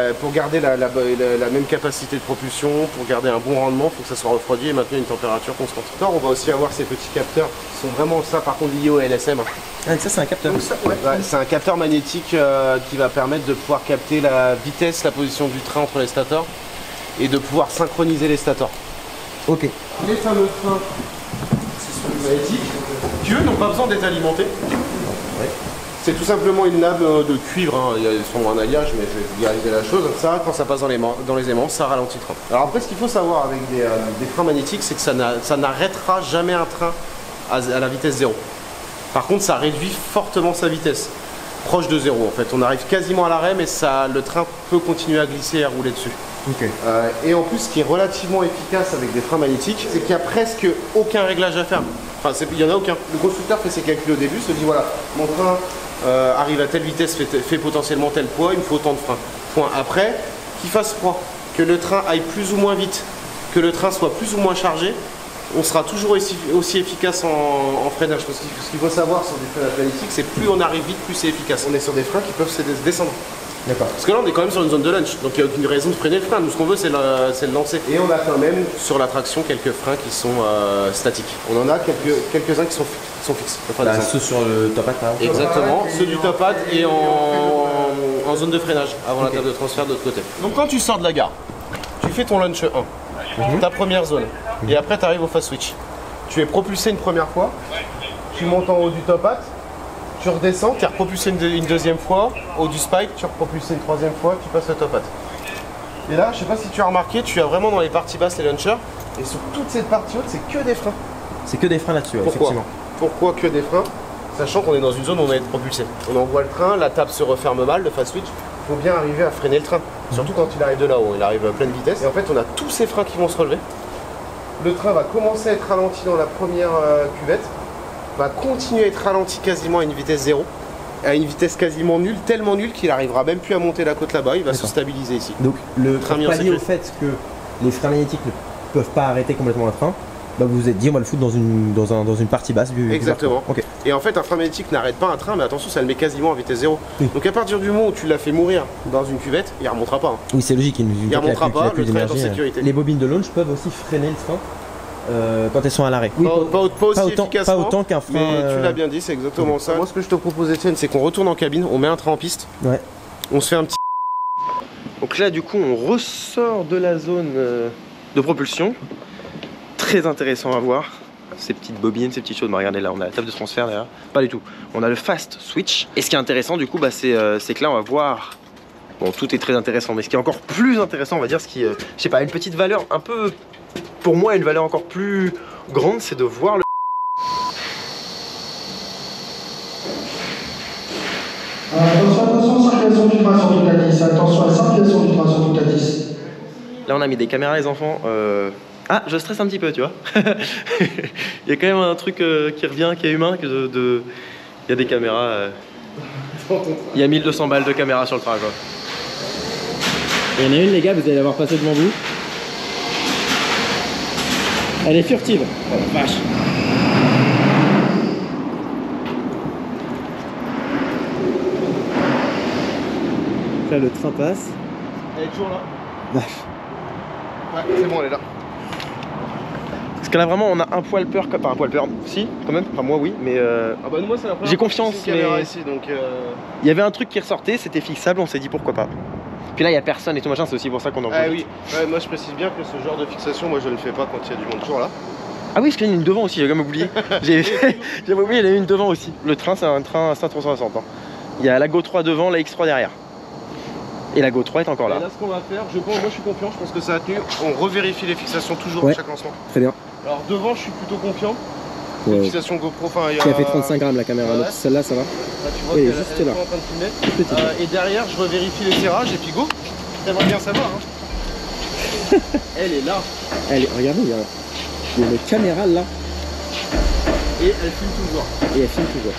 la même capacité de propulsion, pour garder un bon rendement, il faut que ça soit refroidi et maintenir une température constante. On va aussi avoir ces petits capteurs qui sont vraiment ça par contre liés au LSM. Ah, ça c'est un capteur. C'est un capteur magnétique qui va permettre de pouvoir capter la vitesse, la position du train entre les stators et de pouvoir synchroniser les stators. Ok. Les fameux trains magnétiques qui eux n'ont pas besoin d'être alimentés. Ouais. C'est tout simplement une nappe de cuivre, hein. Il y a sûrement un alliage, mais je vais vulgariser la chose. Ça, quand ça passe dans les aimants, ça ralentit le train. Alors après, ce qu'il faut savoir avec des freins magnétiques, c'est que ça n'arrêtera jamais un train à la vitesse 0. Par contre, ça réduit fortement sa vitesse, proche de 0 en fait. On arrive quasiment à l'arrêt, mais le train peut continuer à glisser et à rouler dessus. Okay. Et en plus, ce qui est relativement efficace avec des freins magnétiques, c'est qu'il n'y a presque aucun réglage à faire. Enfin, il n'y en a aucun. Le constructeur fait ses calculs au début, se dit voilà, mon train arrive à telle vitesse, fait potentiellement tel poids, il me faut autant de freins. Point. Après, qu'il fasse froid, que le train aille plus ou moins vite, que le train soit plus ou moins chargé, on sera toujours aussi efficace en freinage. Parce que ce qu'il faut savoir sur des freinages magnétiques, c'est plus on arrive vite, plus c'est efficace. On est sur des freins qui peuvent se descendre. D'accord. Parce que là on est quand même sur une zone de lunch, donc il n'y a aucune raison de freiner le frein. Nous ce qu'on veut c'est le lancer. Et on a quand même sur la traction quelques freins qui sont statiques. On en a quelques-uns qui sont fixes. Bah, ceux sur le top hat. Hein. Exactement, ceux du top hat et en zone de freinage avant la table de transfert de l'autre côté. Donc quand tu sors de la gare, tu fais ton lunch 1, ta première zone, et après tu arrives au fast switch. Tu es propulsé une première fois, tu montes en haut du top hat, tu redescends, tu es repropulsé une deuxième fois, au du spike, tu es repropulsé une troisième fois, tu passes le top hat. Et là, je sais pas si tu as remarqué, tu as vraiment dans les parties basses les launchers, et sur toute cette partie haute, c'est que des freins. C'est que des freins là-dessus, effectivement. Pourquoi que des freins? Sachant qu'on est dans une zone où on va être propulsé. On envoie le train, la table se referme mal, le fast switch, il faut bien arriver à freiner le train. Surtout quand il arrive de là-haut, il arrive à pleine vitesse. Et en fait, on a tous ces freins qui vont se relever. Le train va commencer à être ralenti dans la première cuvette, va continuer à être ralenti quasiment à une vitesse 0, à une vitesse quasiment nulle, tellement nulle qu'il n'arrivera même plus à monter la côte là-bas, il va se stabiliser ici. Donc le train pallier au fait que les freins magnétiques ne peuvent pas arrêter complètement un train, bah vous vous êtes dit on va le foutre dans une partie basse du Exactement. Okay. Et en fait un frein magnétique n'arrête pas un train, mais attention ça le met quasiment à vitesse 0. Oui. Donc à partir du moment où tu l'as fait mourir dans une cuvette, il ne remontera pas. Hein. Oui c'est logique, il ne remontera pas, le train est en sécurité. Les bobines de launch peuvent aussi freiner le train. Quand elles sont à l'arrêt. Oui, pas autant qu'un frein. Mais tu l'as bien dit, c'est exactement ça. Moi, ce que je te propose, Étienne, c'est qu'on retourne en cabine, on met un train en piste. Ouais. On se fait un petit. Donc là, du coup, on ressort de la zone de propulsion. Très intéressant à voir. Ces petites bobines, ces petites choses. Bah, regardez là, on a la table de transfert derrière. Pas du tout. On a le fast switch. Et ce qui est intéressant, du coup, bah, c'est que là, on va voir. Bon, tout est très intéressant, mais ce qui est encore plus intéressant, on va dire, ce qui, je sais pas, une petite valeur un peu. Pour moi, une valeur encore plus grande, c'est de voir le... Attention, circulation du train sur toute la 10. Attention à la circulation du train sur toute la 10. Là, on a mis des caméras, les enfants. Ah, je stresse un petit peu, tu vois. Il y a quand même un truc qui revient, qui est humain. Il y a des caméras. Il y a 1200 balles de caméras sur le train, quoi. Il y en a une, les gars, vous allez la voir passer devant vous. Elle est furtive. Oh la vache. Là, le train passe. Elle est toujours là. Vache. Ouais, c'est bon, elle est là. Parce que là, vraiment, on a un poil peur. Enfin, un poil peur. Si, quand même. Enfin, moi, oui, mais. Ah bah, moi, c'est la première j'ai confiance, mais. Ici, donc, il y avait un truc qui ressortait, c'était fixable, on s'est dit pourquoi pas. Puis là, il n'y a personne et tout machin, c'est aussi pour ça qu'on en profite. Ah oui, ouais, moi je précise bien que ce genre de fixation, moi je ne le fais pas quand il y a du monde toujours là. Ah oui, parce qu'il y en a une devant aussi, j'ai quand même oublié. J'avais oublié, il y en a une devant aussi. Le train, c'est un train 560. Hein. Il y a la Go 3 devant, la X3 derrière. Et la Go 3 est encore là. Et là, ce qu'on va faire, moi je suis confiant, je pense que ça a tenu. On revérifie les fixations toujours à chaque lancement. Très bien. Alors devant, je suis plutôt confiant. Ouais. Fixation GoPro, enfin il y a... Qui a fait 35 grammes la caméra, donc celle-là ça va. Là, tu vois oui, qu'elle juste est là. en train de filmer. Et derrière, je revérifie les tirages et puis go. T'aimerais bien savoir. Hein. Elle est là. Regardez, il y a une caméra là. Et elle filme toujours. Et elle filme toujours.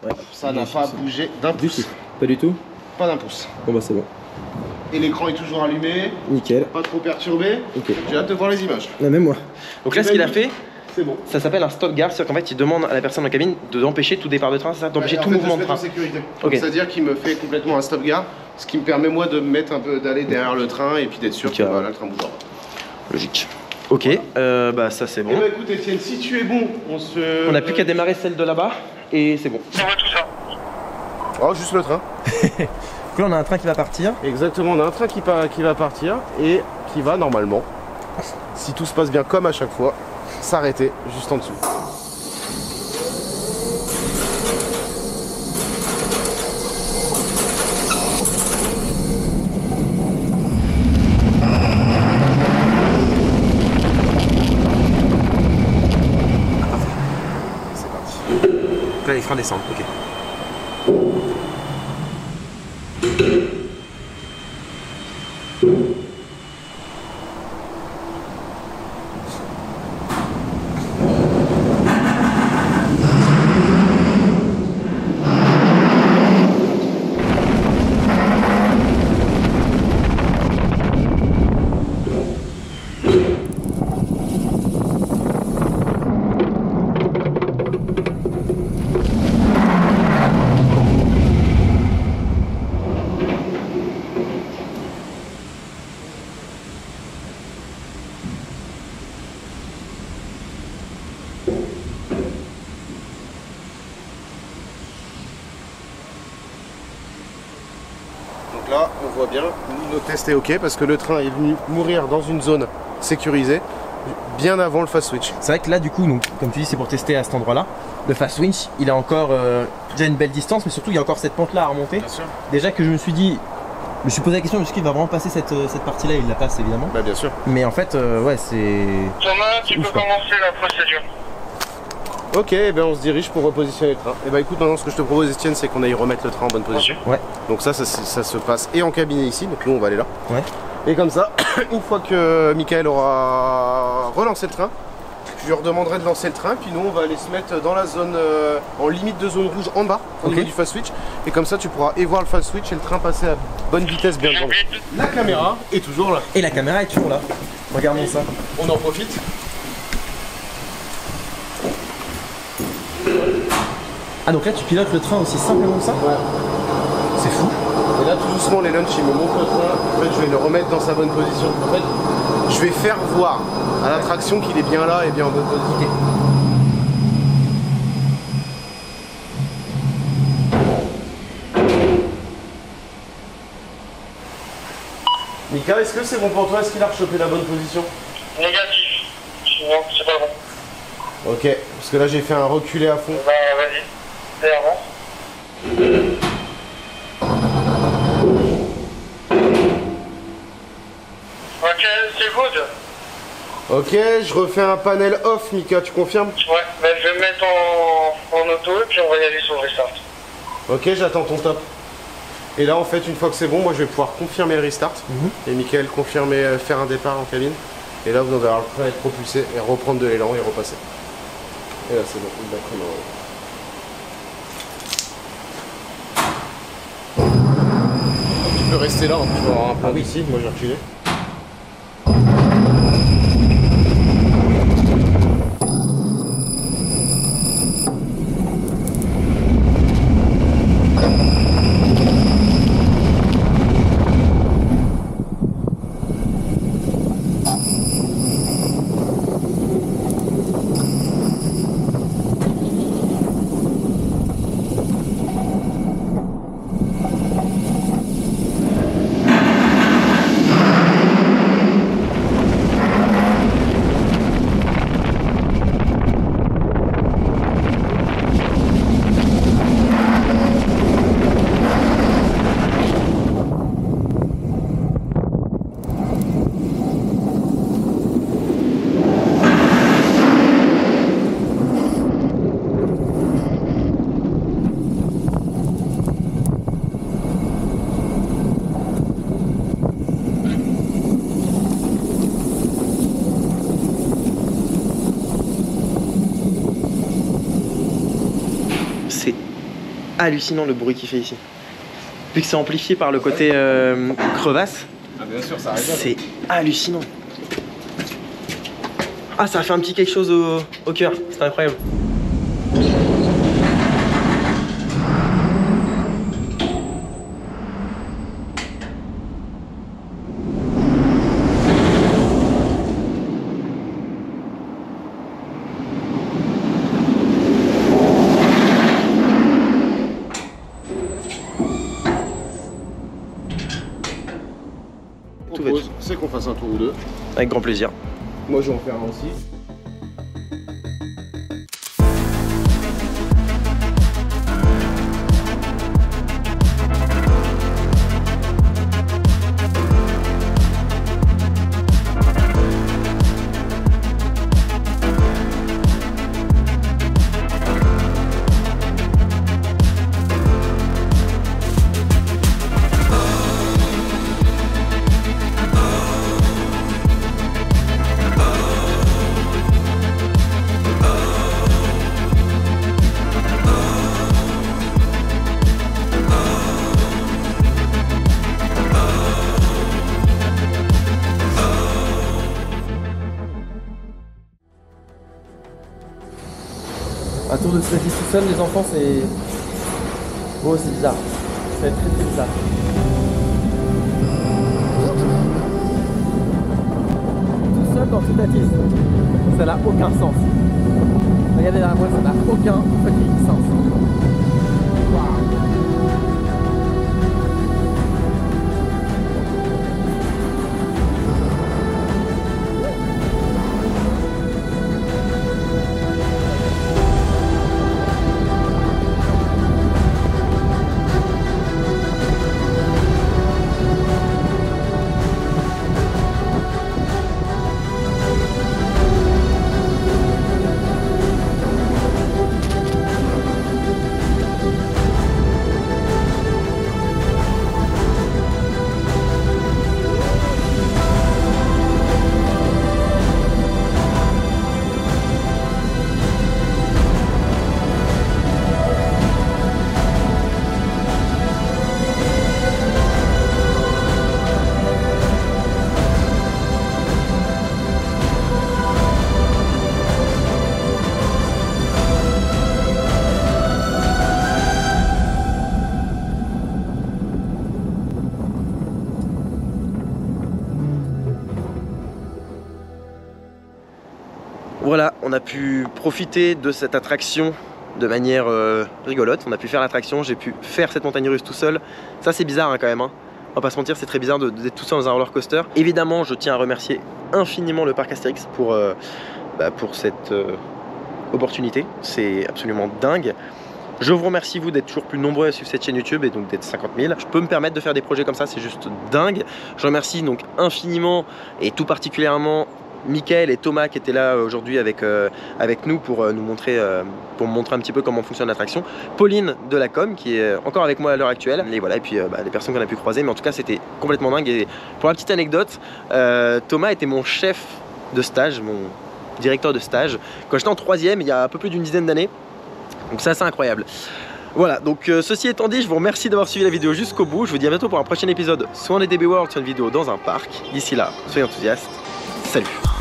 Ouais. Ça n'a pas bougé d'un Du pouce. tout. Pas du tout. Pas d'un pouce. Bon bah c'est bon. Et l'écran est toujours allumé, Nickel. pas trop perturbé. Ok. J'ai hâte de voir les images. Même moi. Donc là ce qu'il a fait, C'est bon. ça s'appelle un stop gare, c'est-à-dire qu'en fait il demande à la personne en cabine d'empêcher tout départ de train, c'est ça, d'empêcher tout mouvement de train. Sécurité. Ok. C'est-à-dire qu'il me fait complètement un stop gare, ce qui me permet moi de me mettre un peu, d'aller derrière le train et puis d'être sûr Ok. que voilà, le train bouge pas. Logique. Ok, bah ça c'est bon. Eh bah écoute Étienne, si tu es bon, On n'a plus qu'à démarrer celle de là-bas et c'est bon. Oh, juste le train. Donc là on a un train qui va partir. Exactement, on a un train qui va partir et qui va normalement, si tout se passe bien comme à chaque fois, s'arrêter juste en dessous. C'est parti. Donc là, les freins descendent, ok. Donc là, on voit bien, le test est ok parce que le train est venu mourir dans une zone sécurisée bien avant le fast switch. C'est vrai que là, du coup, donc, comme tu dis, c'est pour tester à cet endroit-là. Le fast winch, il a encore déjà une belle distance, mais surtout, il y a encore cette pente-là à remonter. Bien sûr. Déjà que je me suis dit, je me suis posé la question, est-ce qu'il va vraiment passer cette partie-là? Il la passe évidemment. Bah bien sûr. Mais en fait, ouais, c'est. Thomas, tu peux commencer la procédure. Ok, eh ben on se dirige pour repositionner le train. Et bah écoute, maintenant ce que je te propose Etienne, c'est qu'on aille remettre le train en bonne position. Ouais. Donc ça se passe et en cabinet ici, donc nous on va aller là. Ouais. Et comme ça, une fois que Michael aura relancé le train, je lui redemanderai de lancer le train, puis nous on va aller se mettre dans la zone, en limite de zone rouge en bas, au niveau du fast switch. Et comme ça tu pourras et voir le fast switch et le train passer à bonne vitesse bien devant nous. La caméra est toujours là. Et la caméra est toujours là. Regardons ça. On en profite. Ah, donc là, tu pilotes le train aussi simplement que ça? Ouais. C'est fou. Et là tout doucement les lunchs ils me montrent le train, en fait je vais le remettre dans sa bonne position. En fait je vais faire voir à l'attraction qu'il est bien là et bien en bonne position. Ok. Mika, est-ce que c'est bon pour toi? Est-ce qu'il a rechopé la bonne position? Négatif. Non, c'est pas bon. Ok, parce que là j'ai fait un reculé à fond. Bah, vas-y. Et avance. Ok, c'est good. Ok, je refais un panel off, Mika, tu confirmes? Ouais, bah, je vais me mettre en auto et puis on va y aller sur le restart. Ok, j'attends ton top. Et là en fait, une fois que c'est bon, moi je vais pouvoir confirmer le restart. Et Mickaël confirmer faire un départ en cabine. Et là vous allez avoir le train être propulsé et reprendre de l'élan et repasser. Et là c'est bon, il va prendre. Tu peux rester là, hein, tu vas avoir un peu d'ici, moi j'ai reculé. hallucinant le bruit qu'il fait ici. Vu que c'est amplifié par le côté crevasse, bien sûr, ça arrive. C'est hallucinant. Ah, ça a fait un petit quelque chose au cœur, c'est incroyable. C'est qu'on fasse un tour ou deux. Avec grand plaisir. Moi je vais en faire un aussi. Un tour de statis tout seul, les enfants, c'est... Oh, c'est bizarre. Ça va être très très bizarre. Tout seul dans tout statis. Ça n'a aucun sens. Regardez derrière moi, ça n'a aucun fucking sens. Voilà, on a pu profiter de cette attraction de manière rigolote. On a pu faire l'attraction, j'ai pu faire cette montagne russe tout seul. Ça c'est bizarre hein, quand même. Hein. On va pas se mentir, c'est très bizarre d'être tout seul dans un roller coaster. Évidemment, je tiens à remercier infiniment le parc Astérix pour cette opportunité. C'est absolument dingue. Je vous remercie vous d'être toujours plus nombreux à suivre cette chaîne YouTube et donc d'être 50 000. Je peux me permettre de faire des projets comme ça, c'est juste dingue. Je remercie donc infiniment et tout particulièrement Mickaël et Thomas qui étaient là aujourd'hui avec nous pour nous montrer, pour me montrer un petit peu comment fonctionne l'attraction. Pauline de la com qui est encore avec moi à l'heure actuelle. Et voilà, et puis les personnes qu'on a pu croiser. Mais en tout cas, c'était complètement dingue. Et pour la petite anecdote, Thomas était mon chef de stage, mon directeur de stage, quand j'étais en 3e, il y a un peu plus d'une dizaine d'années. Donc c'est assez incroyable. Voilà, donc ceci étant dit, je vous remercie d'avoir suivi la vidéo jusqu'au bout. Je vous dis à bientôt pour un prochain épisode, soit en DB World, soit une vidéo dans un parc. D'ici là, soyez enthousiastes. Salut!